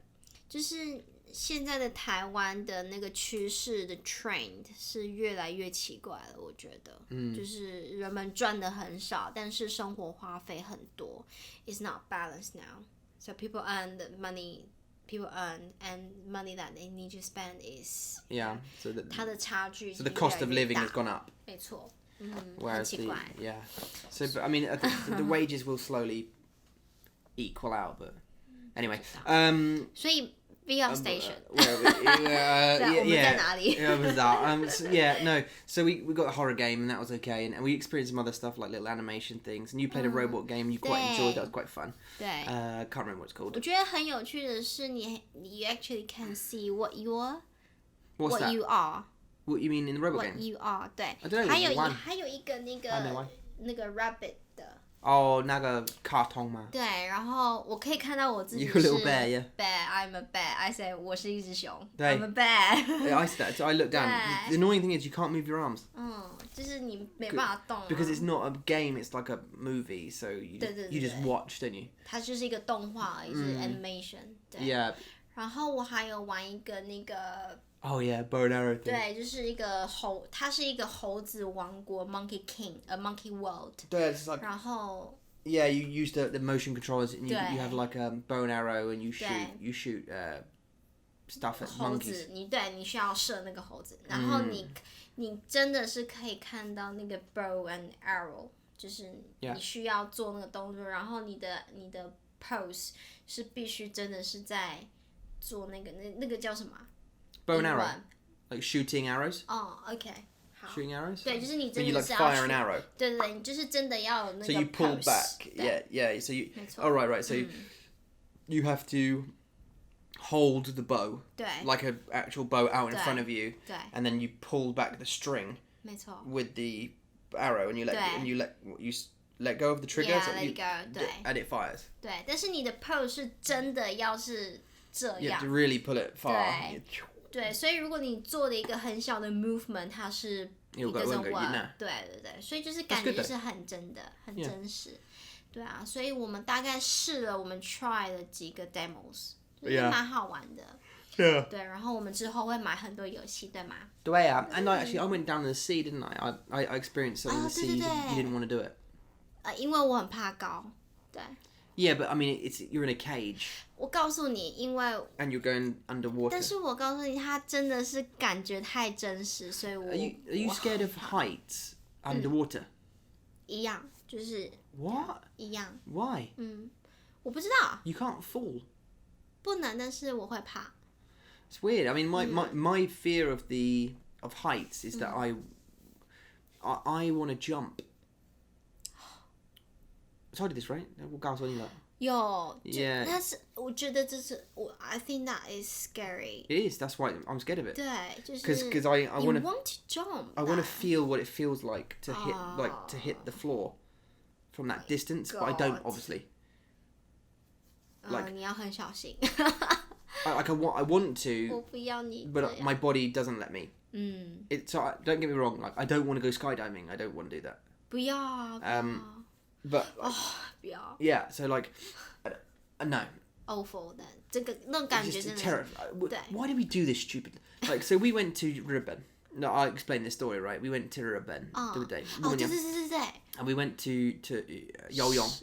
就是现在的台湾的那个趋势的 trend 是越来越奇怪了，我觉得，就是人们赚的很少，但是生活花费很多 ，It's not balanced now. So people earn the money. People earn and money that they need to spend is 它的差距 So the cost of living has gone up. 没错，很 Whereas 奇怪。 So but I mean the wages will slowly equal out, but anyway. 所以 VR station. 我们在哪里？ So we got a horror game and that was okay, and we experienced some other stuff like little animation things. And you played a robot game you quite enjoyed. That was quite fun. 对。Can't remember what it's called. 我觉得很有趣的是你 actually can see what you are. What's what that? you are. What you mean in the robot What game? you are. 对。 I don't know. 还有一个那个 rabbit 的。哦，那个卡通吗？对，然后我可以看到我自己是 You a little bear, yeah. Bear, I'm a bear. I say 我是一只熊。对 I'm a bear. Yeah, I said that. So I looked down. The annoying thing is you can't move your arms. 就是你没办法动。Because it's not a game, it's like a movie, so you just watch, don't you? 它就是一个动画，也是 animation。对。Yeah. 然后我还有玩一个那个。Oh yeah, bow and arrow thing. 对，就是一个它是一个猴子王国 （Monkey King） ，a Monkey World。对， it's like. 然后。Yeah, you use the motion controllers, and you have like a bow and arrow, and you shoot stuff at 猴子 monkeys. 你需要射那个猴子，然后你真的是可以看到那个 bow and arrow， 就是你需要做那个动作，然后你的 pose 是必须真的是在做那个叫什么 Bow and arrow, like shooting arrows. 哦 ，OK， 好。shooting arrows? 对，就是你真 you 的 like 是要 fire an arrow. 对对对，你就是真的要有那个 So you pull pose, back. 对 Yeah. So you. 没错 Oh right. So you have to hold the bow 对 like an actual bow out in 对 front of you, 对 and then you pull back the string 没错 with the arrow, and you let 对 you let go of the trigger, Yeah, so let you, it go, 对 and it fires. 对，但是你的 pose 是真的要是这 You 样 have to really pull it far. 对，所以如果你做的一个很小的 movement， 它是 it It'll go- doesn't won't go work in there. 对对对，所以就是感觉 good 就是很真的，很真实。对啊，所以我们大概试了，我们 try 了几个 demos， 就是蛮好玩的。Yeah. 对，然后我们之后会买很多游戏，对吗？对啊 and I went down in the sea, didn't I experienced something in the sea. 对对对 You didn't want to do it. 因为我很怕高，对。Yeah, but I mean, you're in a cage 我告诉你，因为 and you're going underwater. 但是我告诉你，它真的是感觉太真实，所以我 Are you scared of heights underwater? 一样，就是 What? 一样， Why? 我不知道 You can't fall. 不能，但是我会怕。 It's weird. I mean, my fear of heights is that I want to jump. So I did this, right? 我告诉你了。有 Yeah. 但是我觉得这是I think that is scary. It is. That's why I'm scared of it. 对，就是 Because I you want to want to jump. I want to feel what it feels like to hit the floor from that distance, but I don't God. obviously. Like 你要很小心。I want to, 我不要你 but 这样 my body doesn't let me. So don't get me wrong. Like I don't want to go skydiving. I don't want to do that. 不要啊，不要 But 不要 yeah, so like, no. awful 的这个那种感觉 Just 真的是 terrible. 对 Why did we do this stupid? Like, so we went to Ruben. No, I'll explain this story, right? We went to Ruben the other day. 哦，对对对对对。 And we went to Yoyong.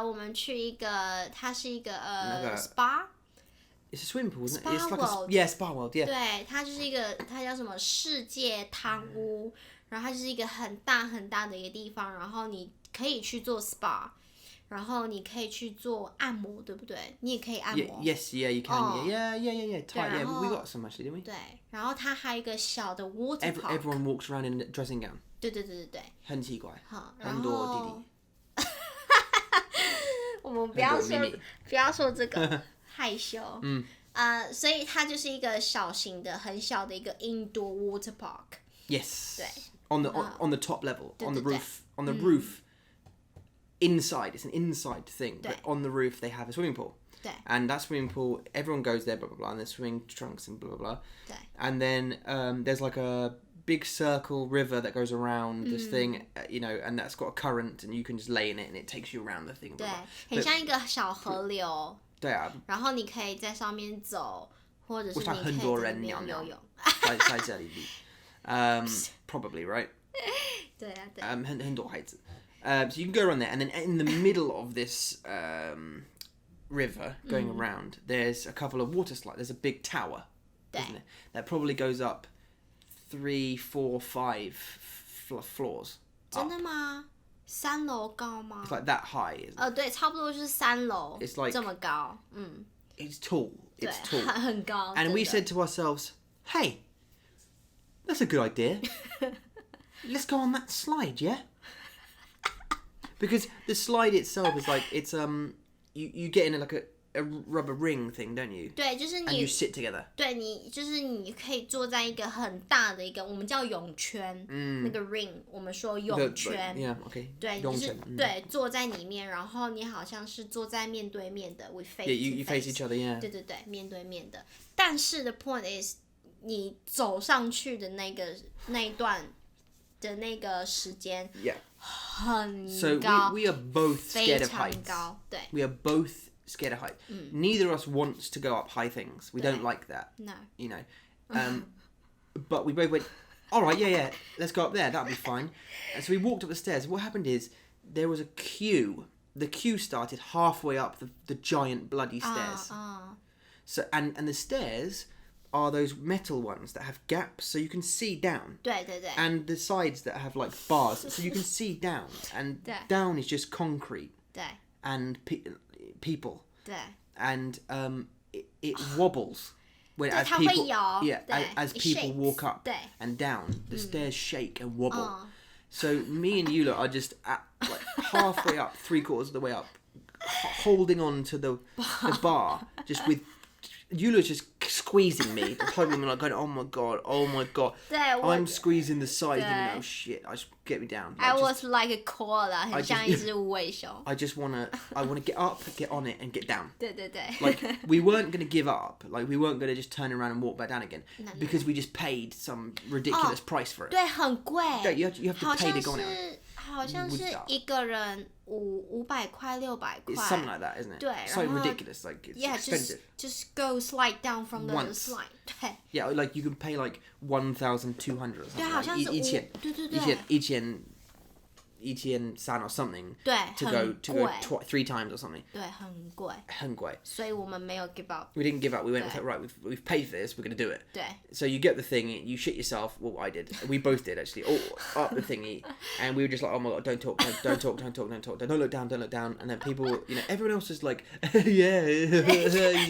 我们去一个，它是一个个 spa， It's a swimming pool, isn't it? Spa It's like World. Spa World, yeah. 对，它就是一个，它叫什么世界汤屋，然后它就是一个很大很大的一个地方，然后你可以去做 spa， 然后你可以去做按摩，对不对？你也可以按摩。Yes, yeah, you can. Yeah. Tight, yeah. We got some actually, didn't we? 对，然后它还有一个小的 water park。 Everyone walks around in a dressing gown. 对对对对对。很奇怪。好，然很多后弟弟。我们不要很多秘密说不要说这个害羞。所以它就是一个小型的、很小的一个 indoor water park。 Yes. 对。 On the top level, on the 对， roof, on the roof. Inside, it's an inside thing, but 对。 on the roof they have a swimming pool. 对 And that swimming pool, everyone goes there, blah blah blah, and there's swimming trunks and blah blah blah. 对 And then there's like a big circle river that goes around this thing, and that's got a current, and you can just lay in it, and it takes you around the thing. 对 Blah, blah. 很像一个小河流，对啊，然后你可以在上面走，或者是你可以在很多人那边尿尿游泳。在这里。Probably right. 对啊，对。很多孩子。So you can go around there, and then in the middle of this river going around, there's a couple of water slides. There's a big tower, isn't it? That probably goes up 3, 4, 5 floors. 真的吗？3楼高吗 It's like that high, isn't it? 对，差不多就是3楼 It's like- 这么高。 It's tall. 对 It's，tall. 很高。 And we 真 said to ourselves, "Hey, that's a good idea. Let's go on that slide, yeah?" Because the slide itself is like it's you get in like a rubber ring thing, don't you? 对，就是 And 你 you sit together. 对你就是你可以坐在一个很大的一个我们叫泳圈，那个 ring 我们说泳圈。 Yeah, okay. 对，就是 泳圈，对坐在里面，然后你好像是坐在面对面的 ，we face Yeah, you to face each other, yeah. 对对对，面对面的。但是the point is，你走上去的那一段的那个时间 Yeah. 很 So 高， we are both 非 scared of 常 heights. 高，对 We are both scared of heights. Neither of us wants to go up high things. We don't like that, ，no， you know. But we both went, all right, yeah, let's go up there. That'll be fine. And so we walked up the stairs. What happened is there was a queue. The queue started halfway up the giant bloody stairs. So and the stairs are those metal ones that have gaps so you can see down. 对对对 And the sides that have like bars so you can see down. And Yeah. down is just concrete 对 and people. 对， And it wobbles. when as 它会 people 摇 yeah 对 as it people shakes walk up 对 and down, the stairs shake and wobble. 嗯 So me and Eula are just at, like halfway up, 3/4 of the way up, holding on to the bar, just with Eula's just squeezing me, hugging me like going, oh my god. 对 I'm squeezing the side, thinking, 对 oh shit, I just get me down. I Like, was like a koala 很像一只无尾熊 I wanna get up, get on it, and get down. 对对对 Like we weren't gonna give up. Like we weren't gonna just turn around and walk back down again No. because we just paid some ridiculous price for it. 对很贵 Yeah, you have to 好 pay 像 to go on it. 是好像是一个人500块600块 It's something like that, isn't it? 对 It's like 然后 ridiculous. Like it's Yeah, expensive. just go slide down from the Once. slide 对 Yeah, like you can pay like 1,200 or 对 something. 好像是一千对对对一千三 or something 对 to 很 go 贵 3 times or something. 对很贵很贵. 所以我们没有 give up We didn't give up. We went, Yeah. right, we've paid for this, we're going to do it. 对 So you get the thing, you shit yourself. Well, I did. We both did, actually. All up the thingy. And we were just like, oh my god, don't talk. Don't look down. And then people, everyone else is like, yeah,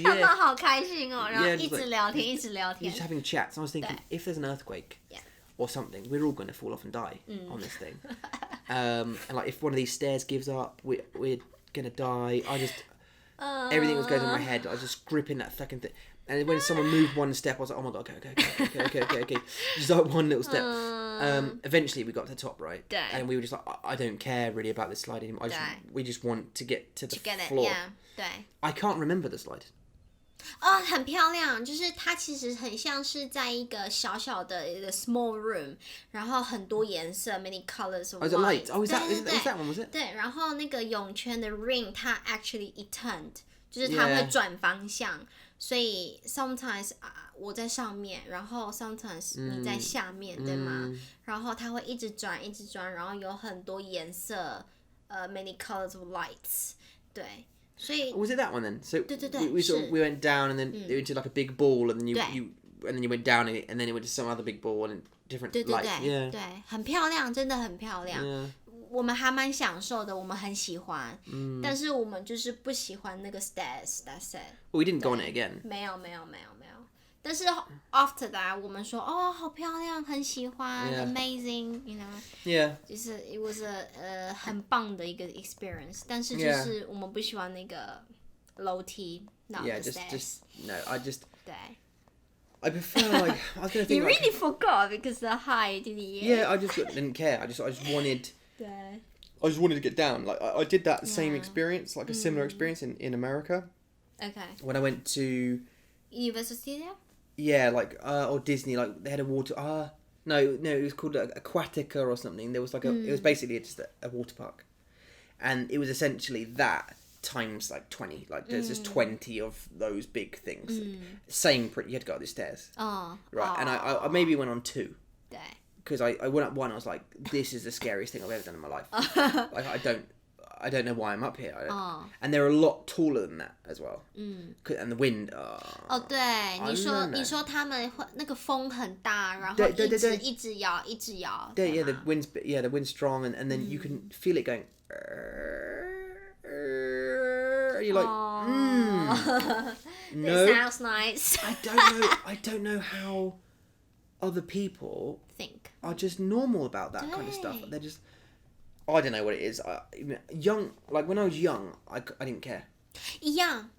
他们 yeah. 好开心哦然后 Yeah, 一 just 直 like- 聊天一直聊 You're 天 just having chats. And I was thinking, 对 if there's an earthquake Yeah. or something, we're all going to fall off and die on this thing. And like, if one of these stairs gives up, we're going to die. Everything was going through my head. I was just gripping that fucking thing. And when someone moved one step, I was like, oh my god, okay. Just like one little step. Eventually, we got to the top, right? Yeah. And we were just like, I don't care really about this slide anymore. We just want to get to the to get it floor. yeah 对 I can't remember the slide. 很漂亮就是它其实很像是在一个小小的一个 small room 然后很多颜色 many colors of Oh, is it light? light Oh, was 对 that 对对 was that one, was it? 对然后那个泳圈的 ring 它 actually it turned 就是它 Yeah. 会转方向所以 sometimes 我在上面然后 sometimes 你在下面对吗然后它会一直转然后有很多颜色many colors of lights 对所以 Was it that one then? So 对对对 we sort of 是 we went down and then into like a big ball and then 对 and then you went down it and then it went to some other big ball and different 对对 light. 对 Yeah. 对很漂亮真的很漂亮 Yeah. 我们还蛮享受的我们很喜欢但是我们就是不喜欢那个 stairs that's it Well, we didn't go on it again. 没有但是 after that 我们说哦好漂亮很喜欢 Yeah. amazing you know Yeah. 就是 it was a 很棒的一个 experience 但是就是我们不喜欢那个楼梯 not Yeah, the just stairs no.对 I prefer like I was gonna think You like, really forgot because the height didn't you? yeah. I just didn't care. I just wanted. 对 I just wanted to get down. Like I did that same Yeah. experience, like a similar experience in America Okay when I went to University there? yeah like or Disney, like they had a water no it was called Aquatica or something. There was like it was basically just a water park, and it was essentially that times like 20. Like there's just 20 of those big things. Same pretty. You had to go up the stairs. Oh Right, and I maybe went on 2. 对 Because I went up 1. I was like, this is the scariest thing I've ever done in my life. Like I don't know why I'm up here. And they're a lot taller than that as well. And the wind. 哦，对，你说他们会那个风很大，然后一直摇，Yeah, the wind's strong, and then you can feel it going. You're like, no. That sounds nice. I don't know how other people Think. are just normal about that kind of stuff. They're just, I don't know what it is. Young, like when I was young, I didn't care. 一样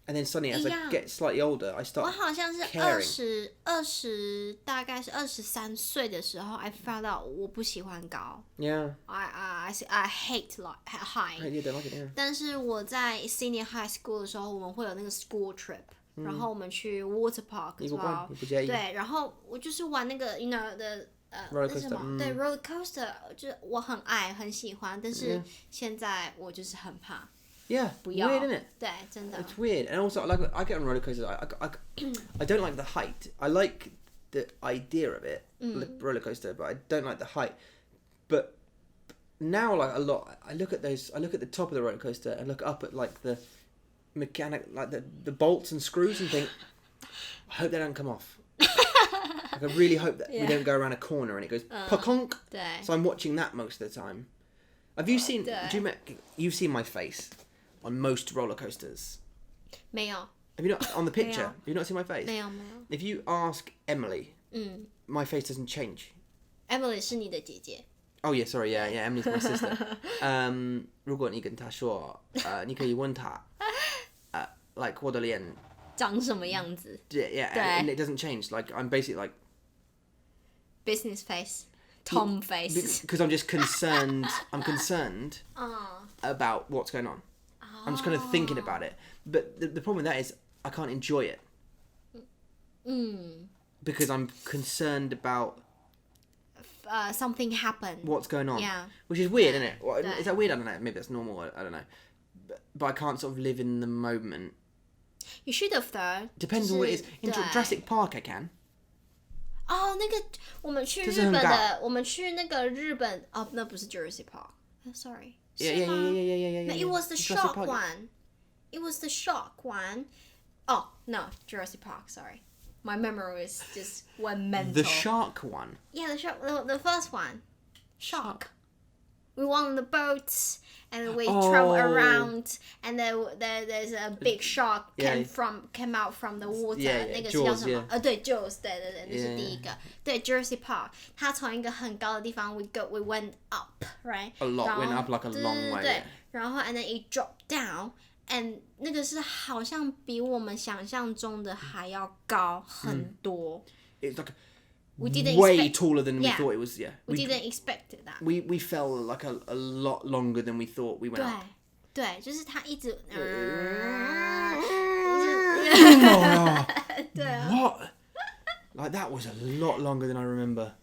And then suddenly, as I Yeah. get slightly older, I 我 start 好像是 caring. 大概是23岁的时候 I found out 我不喜欢高 Yeah. I hate like high I don't like it, yeah. 但是我在 senior high school 的时候我们会有那个 school trip 然后我们去 water park 你 as 不管 well 你不介意对然后我就是玩那个 you know 的roller 那是什 coaster，么对 roller coaster 就是我很爱很喜欢但是现在我就是很怕 Yeah, 不要 weird, isn't it? 对真的 It's weird, and also like I get on roller coasters. I don't like the height. I like the idea of it, like roller coaster, but I don't like the height. But now, like a lot, I look at the top of the roller coaster and look up at like the mechanic, like the bolts and screws, and think, I hope they don't come off. Like I really hope that we don't go around a corner and it goes pa-conk. 对 So I'm watching that most of the time. Have you seen? You've seen my face on most roller coasters. 没有 Have you not on the picture? Have you not seen my face? 没有没有。 If you ask Emily, my face doesn't change. Emily 是你的姐姐。Oh yeah, sorry, yeah, Emily's my sister. 如果你跟她说，你可以问她，like 我的脸长什么样子 yeah, and it doesn't change. Like I'm basically like business face, Tom face. Because I'm just concerned. I'm concerned about what's going on. I'm just kind of thinking about it. But the problem with that is I can't enjoy it. Because I'm concerned about something happened. What's going on? Yeah. Which is weird, isn't it? Is that weird? I don't know. Maybe that's normal. I don't know. But I can't sort of live in the moment. You should have though. Depends on what it is. In Jurassic Park, I can. 哦，那个我们去日本的，我们去那个日本哦，那不是 Jurassic Park。Sorry. Yeah. No, it was the shark one. It was the shark one. Oh no, Jurassic Park. Sorry, my memory is just went mental. The shark one. Yeah, the shark. The first one. Shark. We went on the boat and we travel around, and there's a big shark came out from the water. 那个是叫什么？对 ，Jaws， 对，那是第一个。对 ，Jurassic Park， 它从一个很高的地方 we went up, right? A lot went up like a long way. 对，然后 and then it dropped down, and 那个是好像比我们想象中的还要高很多。It's like we didn't way taller than we thought it was. Yeah, we didn't expect that. We fell like a lot longer than we thought we went up. 对，就是它一直对啊 What? Like that was a lot longer than I remember.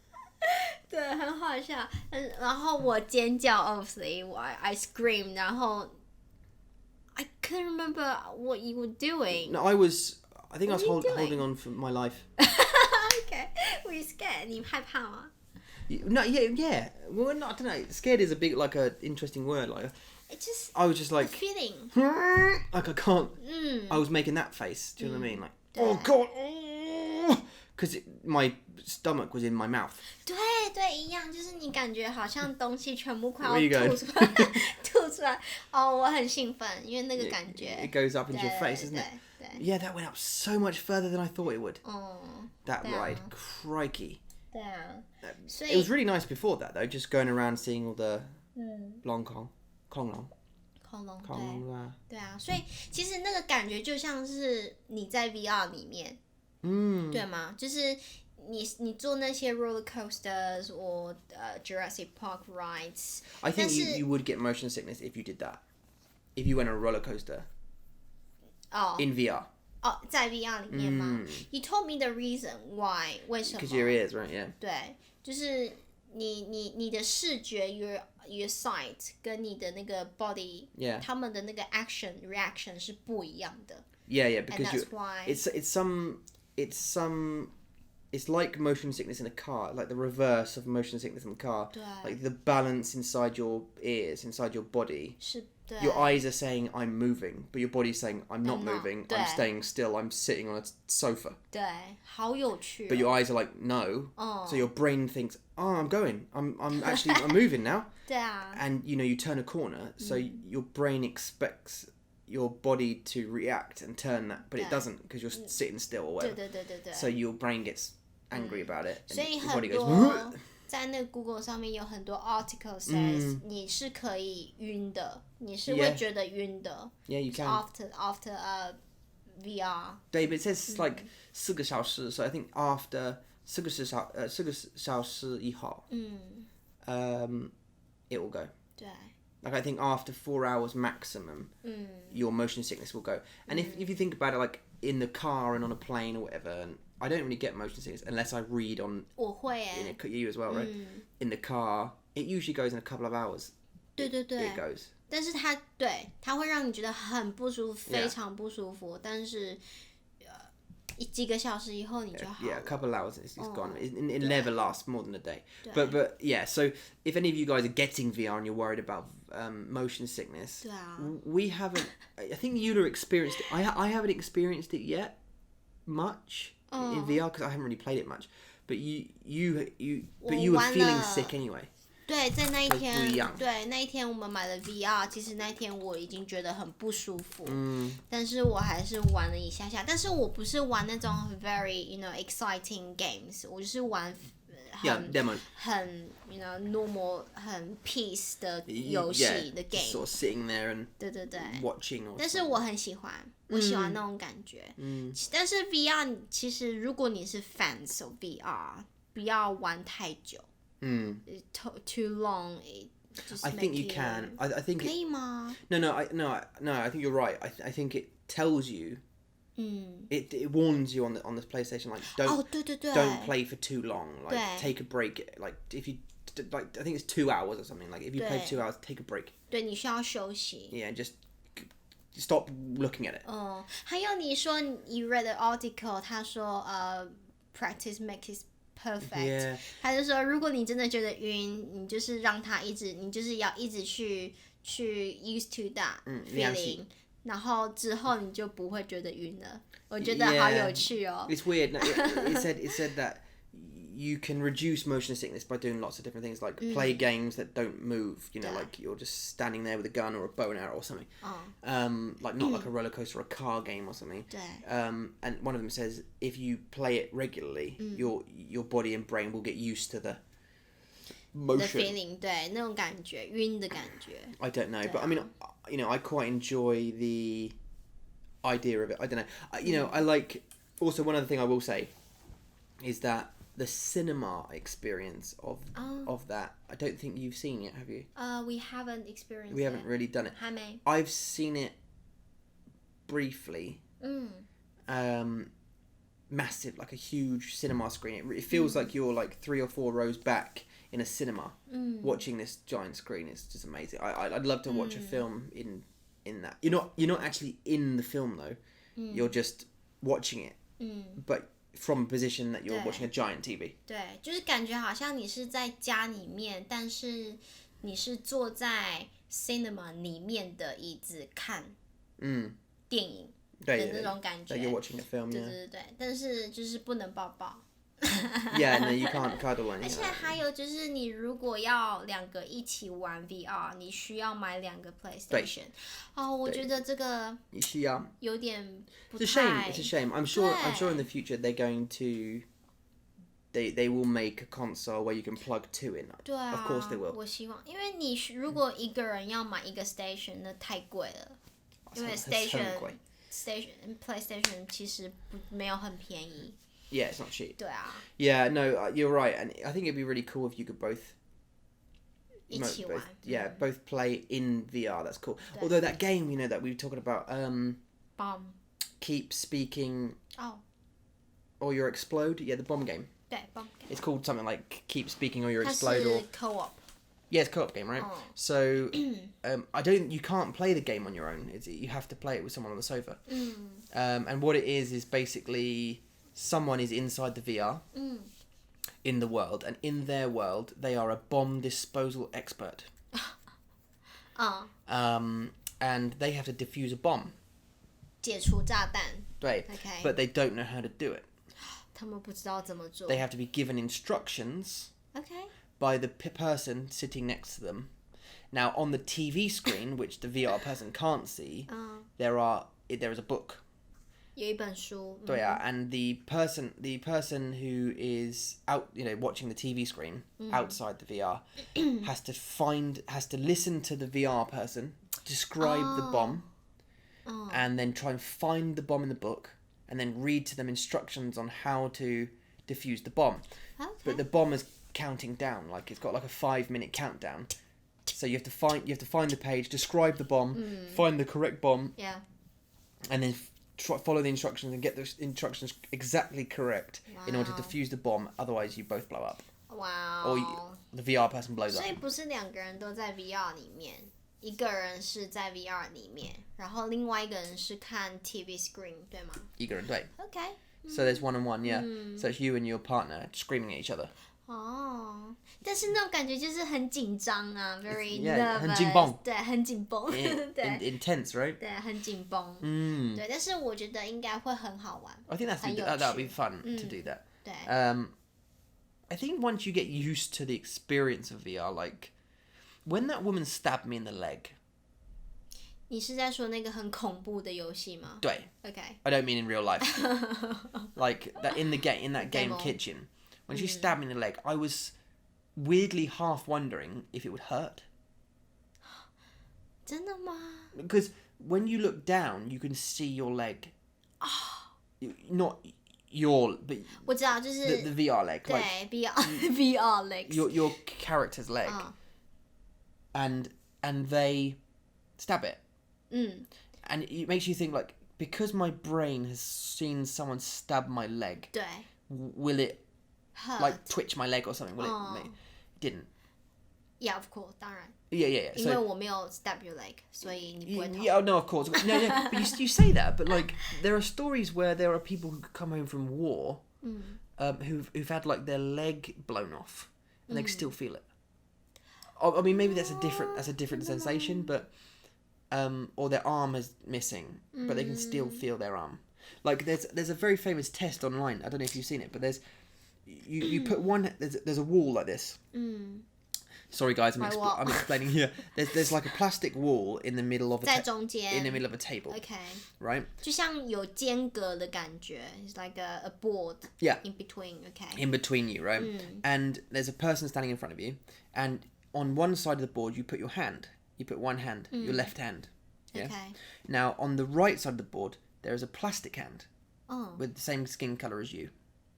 对，很好笑。然后我尖叫 ，obviously I screamed， 然后 I couldn't remember what you were doing. No, I think I was holding on for my life. Okay, were you scared? 你害怕吗？ No, yeah. Well, no, I don't know. Scared is a big, like, a interesting word. Like, I was just like, feeling. Like I can't. I was making that face. Do you know what I mean? Like, oh god, because my stomach was in my mouth. 对，一样，就是你感觉好像东西全部快要 Where you 吐出来，吐出来。哦，我很兴奋，因为那个感觉。It goes up into your face, doesn't it? Yeah, that went up so much further than I thought it would. That ride, crikey. 对啊，所以 It was really nice before that though, just going around seeing all the 恐龙，对啊，所以其实那个感觉就像是你在 VR 里面，对吗？就是你坐那些 roller coasters or Jurassic Park rides. I think you would get motion sickness if you did that. If you went on a roller coaster. In VR. 在 VR 里面吗？You told me the reason why. 为什么 ？Because your ears, right? Yeah. 对，就是你的视觉 your sight 跟你的那个 body， 他们的那个 reaction 是不一样的。Yeah, because and that's why it's like motion sickness in a car, like the reverse of motion sickness in a car. 对 Like the balance inside your ears, inside your body. 是对 Your eyes are saying I'm moving, but your body's saying I'm not moving. 对 I'm staying still. I'm sitting on a sofa. 对，好有趣。But your eyes are like no. So your brain thinks, oh, I'm going. I'm moving now. 对啊。 And you turn a corner, so your brain expects your body to react and turn that, but it doesn't because you're sitting still or whatever. 对。 So your brain gets angry about it. 所以 your 很 body 多 goes. 在那个 Google 上面有很多 article says 你是可以晕的，你是会觉得晕的。Yeah, you can. After VR. David, it says like 4个小时, so I think after 4个小时以后, it will go. 对。 Like I think after 4 hours maximum, your motion sickness will go. And if you think about it, like in the car and on a plane or whatever, and I don't really get motion sickness unless I read on. 我会耶。You as well, right? In the car, it usually goes in a couple of hours. 对。 It goes. 但是它会让你觉得很不舒服，非常不舒服。但是几个小时以后你就好了。 Yeah, a couple of hours it's gone. It never lasts more than a day. But yeah, so if any of you guys are getting VR and you're worried about motion sickness, we haven't. I think Eula experienced it. I haven't experienced it yet much in VR because I haven't really played it much. But you were feeling sick anyway. 对，在那一天，不一样。对，那一天我们买了 VR， 其实那一天我已经觉得很不舒服，但是我还是玩了一下下，但是我不是玩那种very exciting games， 我就是玩很normal 很 peace 的游戏的 game， sort of sitting there and 对对对 watching or 但是我很喜欢，我喜欢那种感觉。但是 VR 其实如果你是 fans of VR， 不要玩太久。too long. I think you can. I think 可以吗？ No. I think you're right. I think it tells you. It warns you on the PlayStation like don't play for too long. Like take a break. Like if you like I think it's 2 hours or something. Like if you play for 2 hours, take a break. 对，你需要休息。Yeah, just stop looking at it. 还有你说你 read the article， 他说practice makes it perfect， 他就说如果你真的觉得晕，你就是让他你就是要一直去 used to that feeling，然后之后你就不会觉得晕了。我觉得好有趣哦。It's weird. It said that you can reduce motion sickness by doing lots of different things, like play games that don't move. Like you're just standing there with a gun or a bow and arrow or something. Like not like a roller coaster or a car game or something. And one of them says if you play it regularly, your body and brain will get used to the motion. The feeling, 对，那种感觉，晕的感觉。I don't know, but I mean, I quite enjoy the idea of it. I don't know. I like. Also, one other thing I will say is that the cinema experience of that, I don't think you've seen it, have you? We haven't experienced it. We haven't really done it. 还没。I've seen it briefly. Massive, like a huge cinema screen. It feels like you're like 3 or 4 rows back in a cinema watching this giant screen. It's just amazing. I'd love to watch a film in that. You're not actually in the film though. You're just watching it. But from a position that you're watching a giant TV. 对，就是感觉好像你是在家里面，但是你是坐在 cinema 里面的椅子看电影的那种感觉。That you're watching a film. 对，但是就是不能抱抱。Yeah, no, you can't cuddle one. 而且还有就是，你如果要2个一起玩 VR， 你需要买2个 PlayStation。我觉得这个有点不太。It's a shame. I'm sure in the future they're going to. They will make a console where you can plug 2 in. 对啊 Of course they will. 我希望，因为你如果一个人要买1个 Station， 那太贵了。因为 PlayStation 其实没有很便宜。Yeah, it's not cheap. 对啊。Yeah, no, you're right, and I think it'd be really cool if you could both. 一起玩。Both play in VR. That's cool. Although that game, that we were talking about. Bomb. Keep speaking. Or you explode. Yeah, the bomb game. 对 bomb game. It's called something like Keep Speaking or you explode. 它是 co-op. Yeah, it's a co-op game, right? So, you can't play the game on your own. You have to play it with someone on the sofa. And what it is basically someone is inside the VR in the world, and in their world, they are a bomb disposal expert. And they have to defuse a bomb. 解除炸弹。对 Okay. But they don't know how to do it. 他们不知道怎么做。They have to be given instructions. Okay. By the person sitting next to them. Now, on the TV screen, which the VR person can't see, there is a book. 有一本书。对啊 and the person who is out, watching the TV screen outside the VR has to listen to the VR person describe the bomb, and then try and find the bomb in the book, and then read to them instructions on how to defuse the bomb. Okay. But the bomb is counting down, like it's got like a 5-minute countdown. So you have to find the page, describe the bomb, find the correct bomb, and then follow the instructions and get those instructions exactly correct in order to defuse the bomb. Otherwise, you both blow up. Wow. Or the VR person blows up. 所以不是2个人都在 VR 里面，一个人是在 VR 里面，然后另外一个人是看 TV screen， 对吗？一个人对。Okay. So there's 1-on-1, yeah. So it's you and your partner screaming at each other. 但是那种感觉就是很紧张啊 ，very nervous， 很紧绷，对，很紧绷，对 intense, right? 对，很紧绷，对，但是我觉得应该会很好玩。 I think that would be fun to do that. 对。I think once you get used to the experience of VR, like when that woman stabbed me in the leg. 你是在说那个很恐怖的游戏吗？对。Okay. I don't mean in real life. Like that in that game kitchen, when she stabbed me in the leg, I was weirdly half wondering if it would hurt. 真的吗？ Because when you look down, you can see your leg. Not your, but 我知道，就是 the VR leg. 对 like, VR legs. Your character's leg. And they stab it. And it makes you think, like, because my brain has seen someone stab my leg, 对 will it hurt. like twitch my leg or something? Will it? It didn't. Yeah, of course, 当然。 Yeah. 因为我没有 stab your leg, 所以你不会痛。Yeah, no, of course. No. But you say that, but like there are stories where there are people who come home from war, who've had like their leg blown off, and they can still feel it. I mean, maybe that's a different sensation, but or their arm is missing, but they can still feel their arm. Like there's a very famous test online. I don't know if you've seen it, but you put one. There's a wall like this. Sorry, guys, I'm explaining here. There's like a plastic wall in the middle of in the middle of a table. Okay. Right. 就像有间隔的感觉 It's like a board. Yeah. In between. Okay. In between you, right? And there's a person standing in front of you, and on one side of the board you put your hand. You put one hand, your left hand. Yeah? Okay. Now on the right side of the board there is a plastic hand. Oh. With the same skin color as you.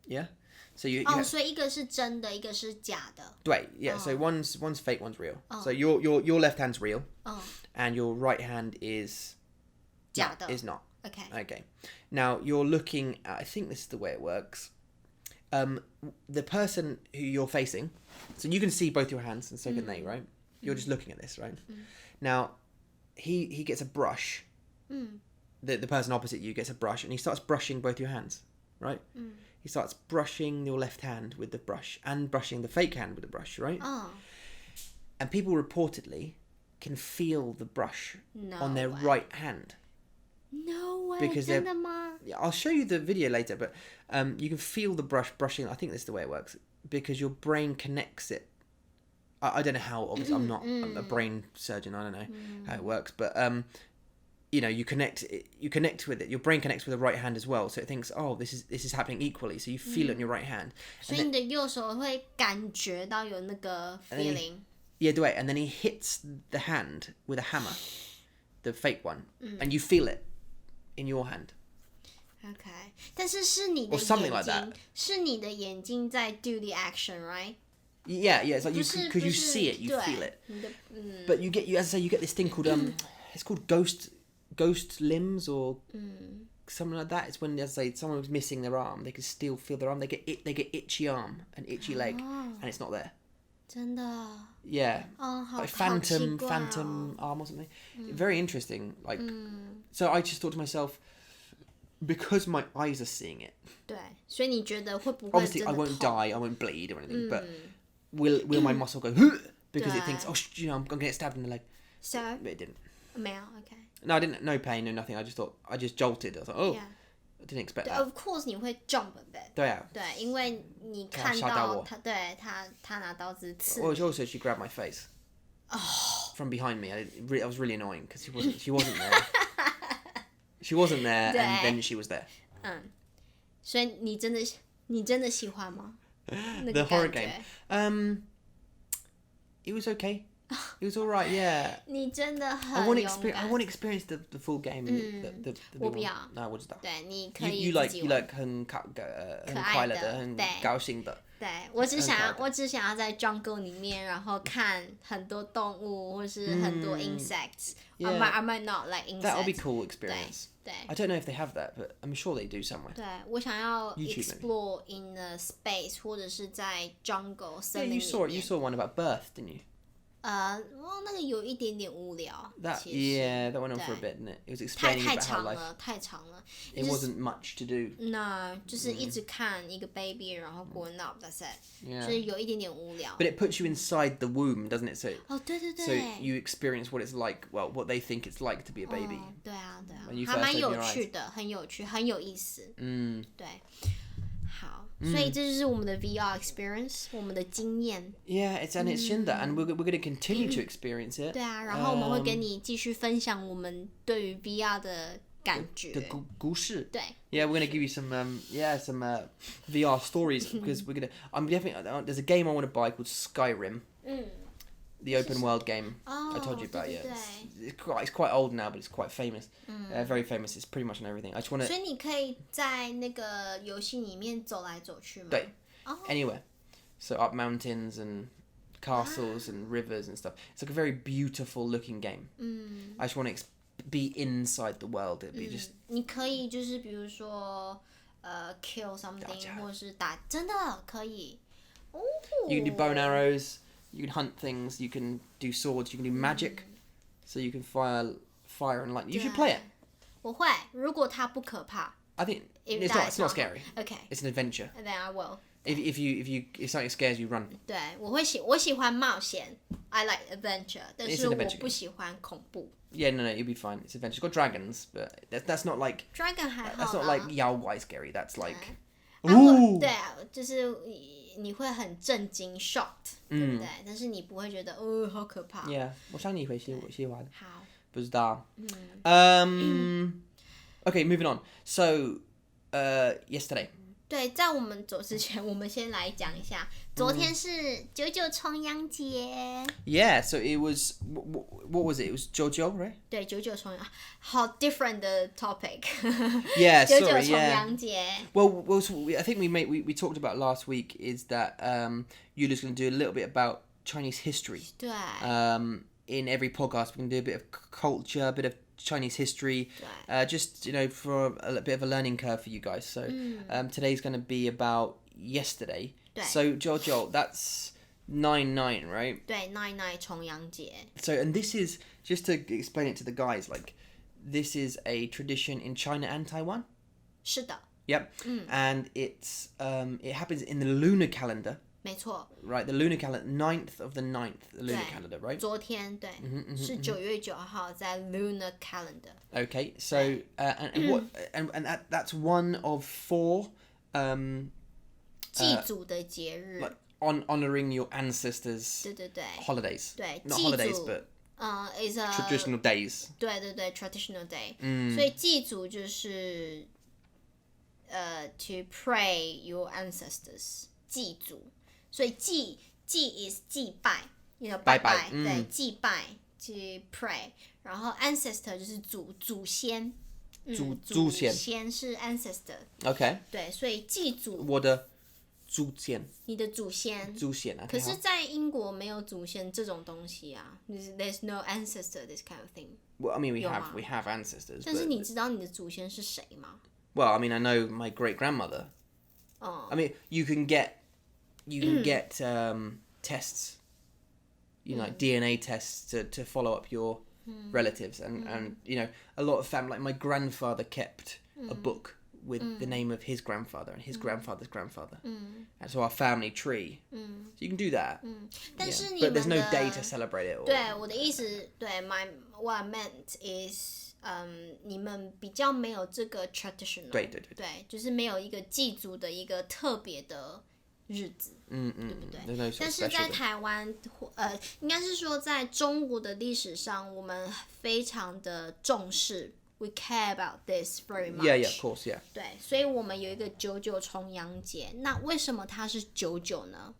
Yeah. So you. 所以一个是真的，一个是假的。对, yeah. So one's fake, one's real. So your left hand's real. And your right hand is. 假的 is not. Okay. Now you're looking at. I think this is the way it works. The person who you're facing, so you can see both your hands, and so can they, right? You're just looking at this, right? Now, he gets a brush. The person opposite you gets a brush, and he starts brushing both your hands, right? He starts brushing your left hand with the brush, and brushing the fake hand with the brush, right? And people reportedly can feel the brush on their right hand. No way. Because 真的吗？ I'll show you the video later, but you can feel the brushing. I think this is the way it works, because your brain connects it. I don't know how. Obviously, I'm not a brain surgeon. I don't know how it works, but you connect with it. Your brain connects with the right hand as well, so it thinks, oh, this is happening equally. So you feel it on your right hand. 所以你的右手会感觉到有那个 feeling. Yeah, do it, and then he hits the hand with a hammer, the fake one, and you feel it in your hand. Okay. 但是是你的 Or something like that. 是你的眼睛在 do the action, right? Yeah. It's like because you see it, you feel it. But you get as I say, you get this thing called it's called ghost limbs or something like that. It's when, as I say, someone was missing their arm, they can still feel their arm. They get itchy arm and itchy leg, and it's not there. 真的 Yeah.好 Like phantom 好奇怪 phantom arm or something. Very interesting. Like so, I just thought to myself, because my eyes are seeing it. 对，所以你觉得会不会 Obviously, 真 I 的 won't 痛 die, I won't bleed or anything, but will my muscle go because it thinks, oh, I'm gonna get stabbed in the leg. So But it didn't. 没有 okay. No, I didn't. No pain, no nothing. I just jolted. I was like, oh, Yeah. I didn't expect 对 that. Of course 你会 jump a bit. 对啊。对，因为你看吓到我到他，对他拿刀子刺。Well, also she grabbed my face from behind me. I was really annoying because she wasn't there. She wasn't there, and then she was there. 所以你真的喜欢吗？那 The 个 horror 感 game. 觉 It was okay. It was all right. Yeah. 你真的 I 很 want 勇 to 敢。 experience the full game. The 我不要。那我知道。对，你可以 You 自 like 己 you 玩 like 很快爱的乐的，很对高兴的。对，我只想要在 jungle 里面，然后看很多动物，或是很多 insects。Yeah. I might not like insects. That'll be cool experience. 对。 I don't know if they have that, but I'm sure they do somewhere. 对，我想要 YouTube explore in the space，或者是在 jungle Yeah, 森林 you 里 saw 面。 you saw one about birth, didn't you? 那个有一点点无聊。 That 其实 yeah, that went on for a 对 bit, didn't it? It was 太 explaining 太 about how 长 life. 了，太长了。 It wasn't much to do. 那就是一直看一个 baby，然后 growing up，that's it， Yeah. 就是有一点点无聊。 But it puts you inside the womb, doesn't it? So 哦，对对 so 对。 you experience what it's like. Well, what they think it's like to be a baby. 哦，对啊，对啊 When you，还 first 蛮 open 有 your eyes 趣的，很有趣，很有意思。对。好，所以这就是我们的 VR experience， 我们的经验。Yeah, it's 新的 and we're going to continue to experience it. 对啊，然后我们会跟你继续分享我们对于 VR 的感觉。的故事。对。Yeah, we're going to give you some VR stories because I'm definitely there's a game I want to buy called Skyrim. The open world game I told you about. Yeah, it's quite old now, but it's quite famous. Very famous. It's pretty much on everything. I just want to. 所以你可以在那个游戏里面走来走去吗？对。Anywhere. So up mountains and castles and rivers and stuff. It's like a very beautiful looking game. I just want to be inside the world. It'd be just. 你可以就是比如说kill something 或者是打，真的可以。You can do bow and arrows. You can hunt things. You can do swords. You can do magic. So you can fire and lightning. You should play it. 我会，如果它不可怕。I think it's not scary. Okay. It's an adventure. Then I will. If something scares you, run. 对，我喜欢冒险 I like adventure， 但是我不喜欢恐怖。Yeah, no, you'll be fine. It's adventure. It's got dragons, but that's not like. Dragon 还好。That's not like 妖怪 scary. That's like. 对啊，就是你会很震惊 shocked， 对不对？但是你不会觉得好可怕。Yeah， 我想你会喜欢。好。不知道。Okay, moving on. So, yesterday. 对，在我们走之前，我们先来讲一下，昨天是99重阳节。Yeah, so it was what was it? It was JoJo, right? 对，99重阳，好 different 的 topic。Yeah, 99重阳节。Well, I think we talked about last week is that Yula's going to do a little bit about Chinese history. 对。In every podcast, we're going to do a bit of culture, a bit of Chinese history, just for a bit of a learning curve for you guys. So today's going to be about yesterday. So Jojo, that's 9/9, right? 对，9/9重阳节。So and this is just to explain it to the guys, like this is a tradition in China and Taiwan. 是的。Yep. And it's it happens in the lunar calendar. 没错。Right, the lunar calendar, 9th of the 9th, the lunar calendar, right? 昨天对，是9月9号在 lunar calendar. Okay, so and that's one of 4祭祖的节日。Like honoring your ancestors. 对对对。Holidays. 对， not holidays, but is a traditional days. 对对对 traditional day. 所以祭祖就是to pray your ancestors. 祭祖。所以祭 is 祭拜 拜拜，对，祭拜to pray， 然后 ancestor 就是祖先，祖先是 ancestor。Okay。对，所以祭祖。我的祖先。你的祖先。祖先啊。可是，在英国没有祖先这种东西啊 ，there's no ancestor this kind of thing。Well, I mean, we have ancestors. 但是你知道你的祖先是谁吗？ Well, I mean, I know my great grandmother. I mean, you can get tests, like DNA tests to follow up your relatives, and a lot of family. Like my grandfather kept a book with the name of his grandfather and his grandfather's grandfather, and so our family tree. So you can do that. 但是 but there's no day to celebrate it. 对，我的意思，对 what I meant is， 你们比较没有这个 traditional。对，就是没有一个祭祖的一个特别的日子，对不对？但是在台湾，应该是说在中国的历史上，我们非常的重视 ，we care about this very much. Yeah, of course, yeah. 对，所以我们有一个99重阳节。那为什么它是99呢？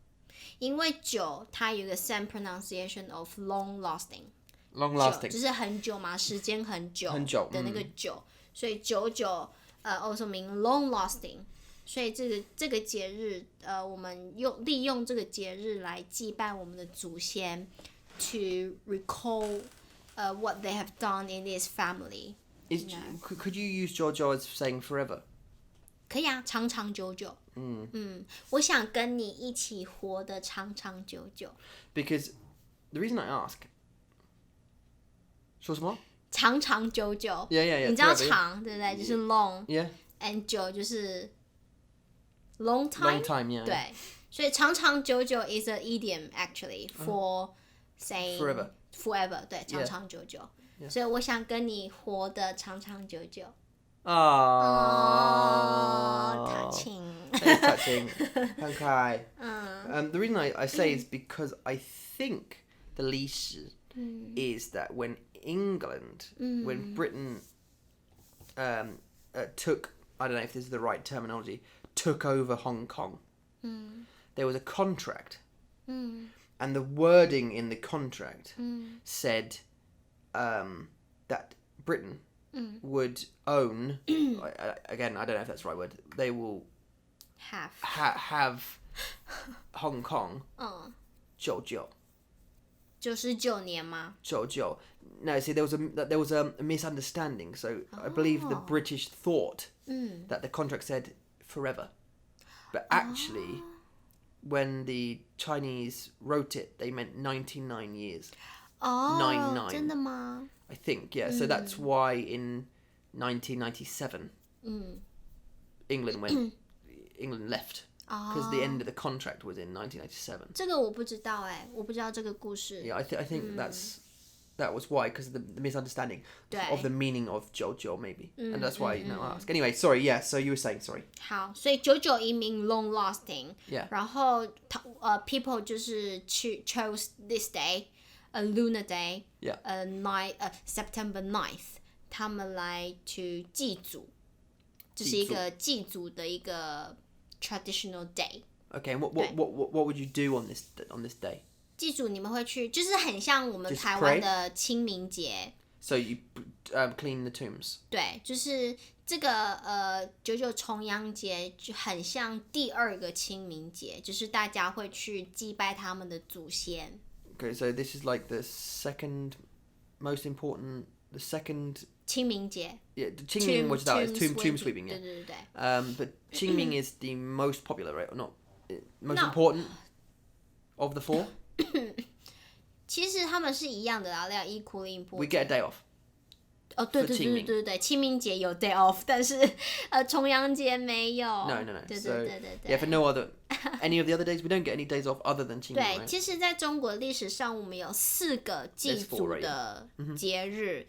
因为9它有一个 same pronunciation of long lasting。long lasting 就是很久嘛，时间很久的那个久，所以99also mean long lasting。所以这个节日，我们利用这个节日来祭拜我们的祖先 ，to recall what they have done in this family. Could you use JoJo as saying forever? 可以啊，长长久久。我想跟你一起活得长长久久。Because the reason I ask. 说什么？长长久久。Yeah. 你知道长对不对？就是 long. Yeah. And 久就是。Long time, yeah. 对，所以长长久久 is an idiom actually for saying forever. 对，长长久久。所以我想跟你活得长长久久。touching. It's touching. 很可愛。The reason I say is because I think the 历史 is that when England, when Britain took, I don't know if this is the right terminology, took over Hong Kong, there was a contract. And the wording in the contract said that Britain would own, again, I don't know if that's the right word, they will have Hong Kong 99 99年吗？99 No, see, there was a misunderstanding. So I believe the British thought that the contract said forever, but actually, when the Chinese wrote it, they meant 99 years. 99. 真的吗 I think, yeah. So that's why in 1997, England left. Because the end of the contract was in 1997. 这个我不知道我不知道这个故事。 Yeah, I think that was why, because of the misunderstanding of the meaning of Jojo, maybe. And that's why I now ask. Anyway, sorry, yeah, so you were saying, sorry. 好，所以99mean long lasting. Yeah. 然后people 就是chose this day, a lunar day, Yeah. September 9th, 他们来去祭祖，这是一个祭祖的一个 traditional day. Okay, and what would you do on this day? 祭祖你们会去，就是很像我们台湾的清明节。So you clean the tombs. 对，就是这个99重阳节就很像第二个清明节，就是大家会去祭拜他们的祖先。Okay, so this is like the second most important, the second 清明节。Yeah, Qingming, what is that? It's tomb sweeping, yeah. 对。But Qingming is the most popular, right? Or not most important of the four? 其实他们是一样的啦，they are equally important. We get a day off. 对，清明节有 day off， 但是重阳节没有。No. 对。Yeah, for no other, any of the other days, we don't get any days off other than Qingming. 对， right? 其实在中国历史上，我们有4个祭祖的节日。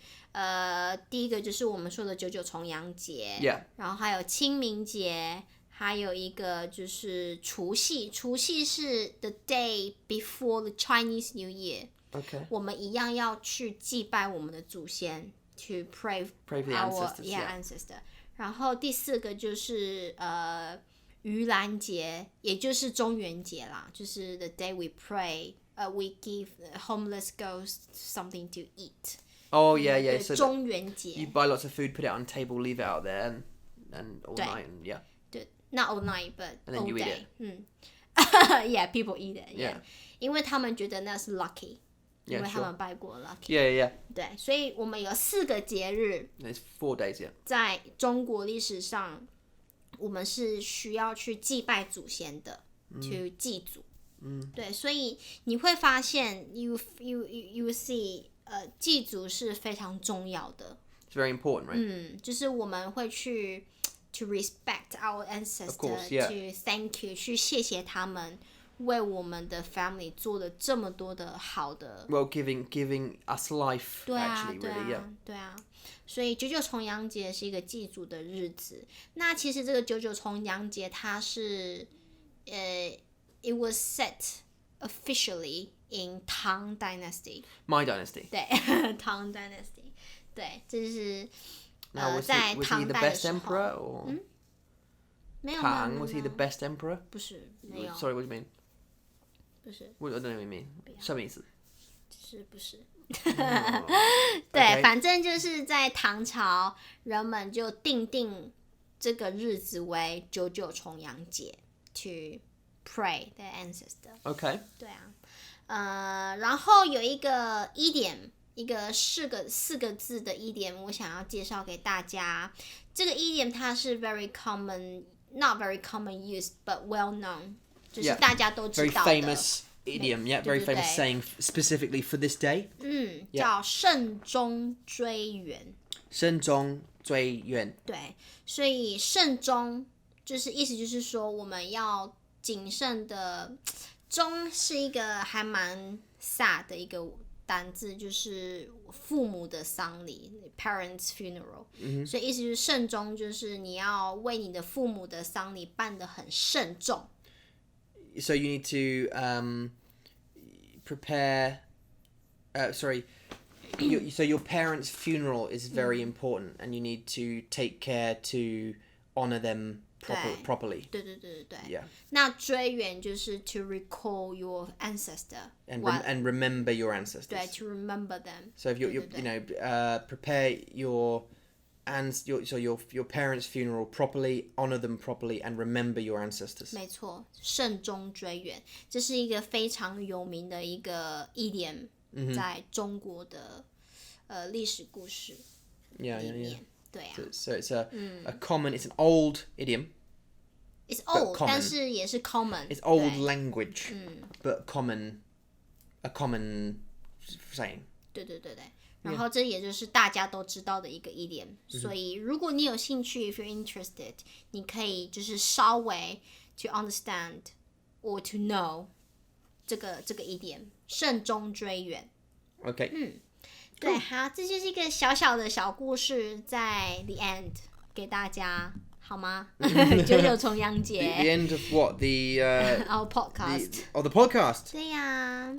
第一个就是我们说的99重阳节， Yeah. 然后还有清明节，还有一个就是除夕。除夕是 the day before the Chinese New Year。Okay. 我们一样要去祭拜我们的祖先，去 pray for the our ancestors, yeah. ancestor。然后第4个就是盂兰节，也就是中元节啦，就是 the day we pray, we give homeless ghosts something to eat. Oh yeah. So 中元节 you buy lots of food, put it on a table, leave it out there, and all night, and yeah. 对 not all night but And then all you eat day. Yeah, people eat it. Yeah. 因为他们觉得那是 lucky. 因为他们拜过 lucky. Yeah. 对，所以我们有4个节日。There's 4 days, yeah. 在中国历史上，我们是需要去祭拜祖先的，去祭祖。对，所以你会发现 you see 祭祖是非常重要的。It's very important, right? 就是我们会去 to respect our ancestors, Of course, yeah. to thank you, 去谢谢他们为我们的 family 做了这么多的好的。Well, giving us life, 对啊 actually, really, yeah. 对啊，所以99重阳节是一个祭祖的日子。那其实这个99重阳节它是it was set officially in Tang Dynasty. My dynasty. 对，Tang Dynasty. 对，这就是Now, was 在 he 唐 the 代的 best 时候。 emperor, or 没有 Tang? Was he the best emperor? 不是，没有， Sorry, what do you mean? 不是， What, I don't know what you mean. 什么意思？不是？哦对， Okay. 反正就是在唐朝，人们就定这个日子为99重阳节 ，to pray their ancestor。 Okay. 对啊，然后有一个idiom，一个四个字的idiom，我想要介绍给大家。这个idiom它是 very common, not very common use, but well known， 就是大家都知 Very 道的。 famous idiom, yeah. Very famous saying specifically for this day. 叫慎终追远。慎终追远。对，所以慎终就是意思就是说我们要谨慎的。终是一个还蛮 sad 的一个单字就是父母的丧礼 parents funeral、所以意思就是慎终就是你要为你的父母的丧礼办得很慎重。So you need to prepare so your parents' funeral is very important and you need to take care to honor them properly. 对对对对对。Yeah. 那追远就是 to recall your ancestor and remember your ancestors. 对 to remember them. So if you prepare your parents' funeral properly, honor them properly, and remember your ancestors. 没错，慎终追远，这是一个非常有名的一个idiom，在中国的历史故事里面。对啊。So it's a common, it's an old idiom. It's old, 但是也是 common. It's old language, but a common saying. 对对对对。然后这也就是大家都知道的一个idiom，所以如果你有兴趣 ，if you're interested， 你可以就是稍微 to understand or to know 这个idiom， 慎终追远。Okay. 对，好，这就是一个小小的小故事，在 the end 给大家，好吗？九九重阳节。The end of what our podcast. The podcast. 对呀，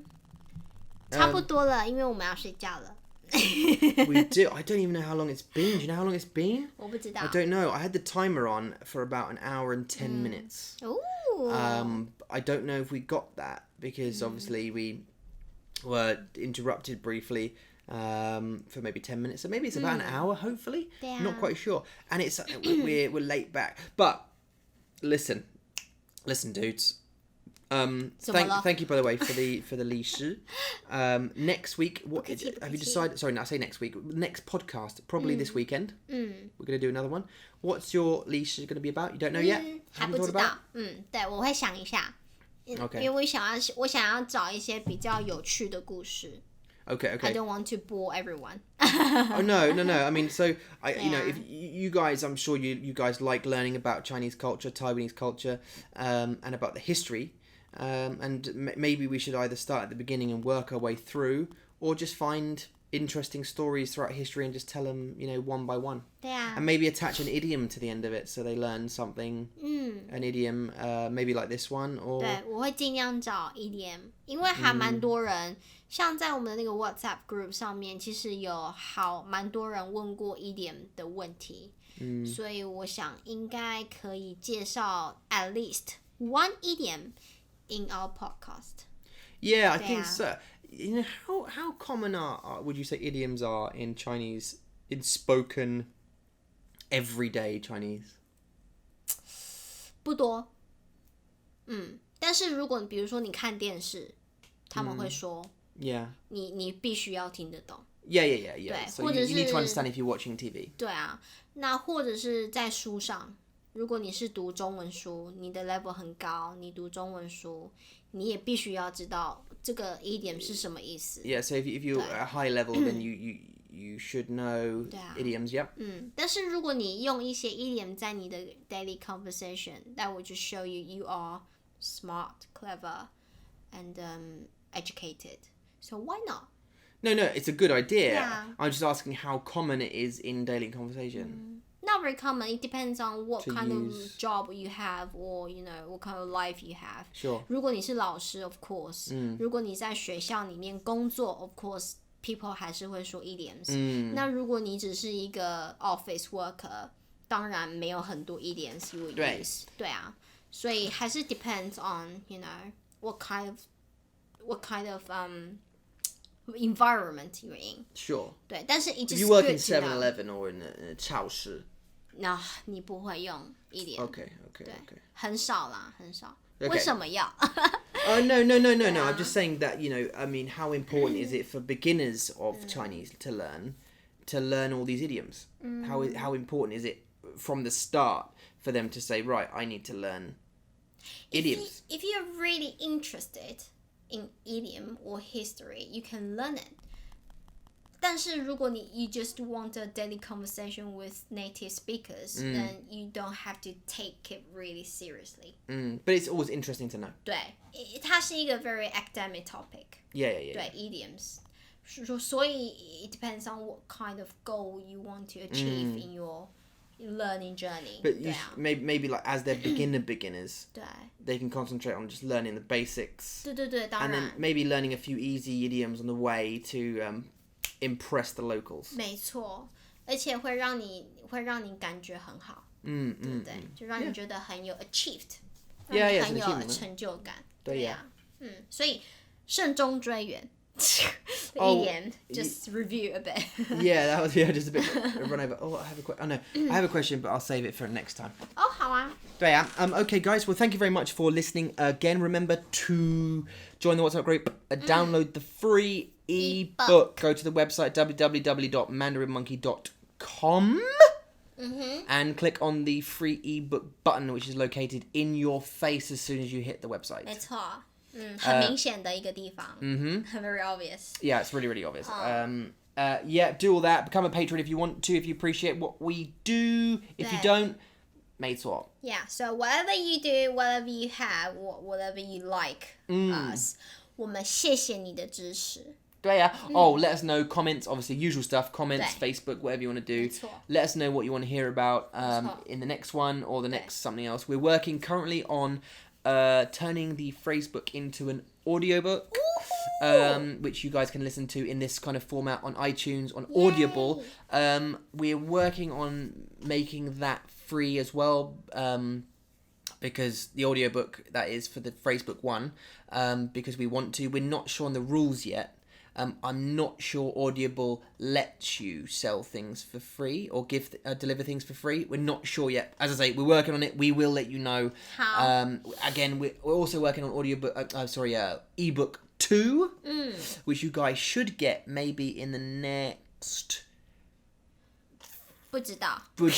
差不多了，因为我们要睡觉了。We do. I don't even know how long it's been. Do you know how long it's been? 我不知道。I don't know. I had the timer on for about an hour and 10 minutes. Ooh. I don't know if we got that because obviously we were interrupted briefly for maybe 10 minutes. So maybe it's about an hour, hopefully. Yeah. Not quite sure. And it's we're late back. But listen, dudes. Thank you, by the way, for the 历史. Next week, what have you decided? Sorry, no, I say next week. Next podcast, probably this weekend. We're going to do another one. What's your 历史 going to be about? You don't know yet? 还不知道。对，我会想一下。Okay. 因为我想要找一些比较有趣的故事。Okay. I don't want to bore everyone. Oh no. I mean, so you know, if you guys, I'm sure you guys like learning about Chinese culture, Taiwanese culture, and about the history. And maybe we should either start at the beginning and work our way through, or just find interesting stories throughout history and just tell them, you know, one by one. Yeah. And maybe attach an idiom to the end of it, so they learn something. An idiom, maybe like this one, or. 对，我会尽量找 idiom， 因为还蛮多人，像在我们的那个 WhatsApp group 上面，其实有蛮多人问过 idiom 的问题，所以我想应该可以介绍 at least one idiom in our podcast. Yeah, I think so. You know, how common would you say idioms are in Chinese, in spoken everyday Chinese? 不多。但是如果比如说你看电视，他们会说 Yeah. 你必须要听得懂。Yeah. 对， So 或者 you 是 need to understand if you're watching TV. 对啊，那或者是在书上，如果你是读中文书，你的 level 很高，你读中文书，你也必须要知道这个 idiom 是什么意思。Yeah, so if you're at a high level, then you should know idioms. Yeah. 但是如果你用一些 idiom 在你的 daily conversation, that will just show you are smart, clever, and educated. So why not? No, it's a good idea. Yeah. I'm just asking how common it is in daily conversation. Not very common. It depends on what kind use. of job you have, or you know what kind of life you have. Sure. 如果你是老师 of course. 如果你在学校里面工作 of course, people 还是会说 idioms. 那如果你只是一个 office worker, 当然没有很多 idioms you will use. 对啊，所以还是 depends on, you know, what kind of environment you're in. Sure. 对，但是 it just If you work in good to know. 7-Eleven or in a 超市. 那你不会用idiom. Okay. 很少啦，很少。 Okay. 为什么要？ No. I'm just saying that, you know, I mean, how important is it for beginners of Chinese to learn all these idioms? How important is it from the start for them to say, right, I need to learn idioms? If you're really interested in idiom or history, you can learn it. 但是如果you just want a daily conversation with native speakers, then you don't have to take it really seriously. But it's always interesting to know. 对，它是一个 very academic topic. Yeah. 对 idioms. 所以 it depends on what kind of goal you want to achieve in your learning journey. But maybe like as they're beginners, 对 they can concentrate on just learning the basics. 对对对，当 And 然 then maybe learning a few easy idioms on the way to impress the locals. 没错，而且会让你感觉很好，对不对？就让你觉得很有 achieved， 让你很有成就感。对呀，所以慎终追远。一年 just review a bit. Yeah, that was just a bit run over. I have a question, but I'll save it for next time. 好啊。对啊. Okay, guys. Well, thank you very much for listening again. Remember to join the WhatsApp group, download the free ebook. Go to the website www.mandarinmonkey.com and click on the free ebook button, which is located in your face as soon as you hit the website. 没错。很明显的一个地方。Very obvious. Yeah, it's really, really obvious. Yeah, do all that. Become a patron if you want to, if you appreciate what we do. If you don't, mate swap. Yeah, so whatever you do, whatever you have, whatever you like us, 我们谢谢你的支持。对啊. Let us know comments, obviously usual stuff, comments, Facebook, whatever you want to do. Let us know what you want to hear about in the next one or the next something else. We're working currently on turning the phrasebook into an audiobook, which you guys can listen to in this kind of format on iTunes, on Audible. We're working on making that free as well, because the audiobook, that is for the phrasebook one, because we want to. We're not sure on the rules yet. I'm not sure Audible lets you sell things for free or deliver things for free. We're not sure yet. As I say, we're working on it. We will let you know. How? Again, we're also working on ebook 2, which you guys should get maybe in the next. 不知道. You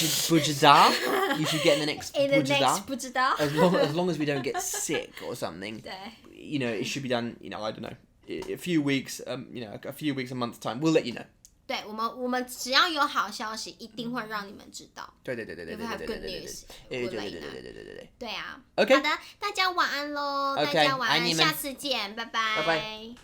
should get in the next. In the next 不知道. As long as we don't get sick or something. 对. It should be done. I don't know. A few weeks, a month's time, we'll let you know. 对，我们只要有好消息，一定会让你们知道。对。If we have good news, we'll let you know. 对啊。 Okay. 好的，大家晚安喽。 Okay, 大家晚安，爱你们。下次见，拜拜。拜拜。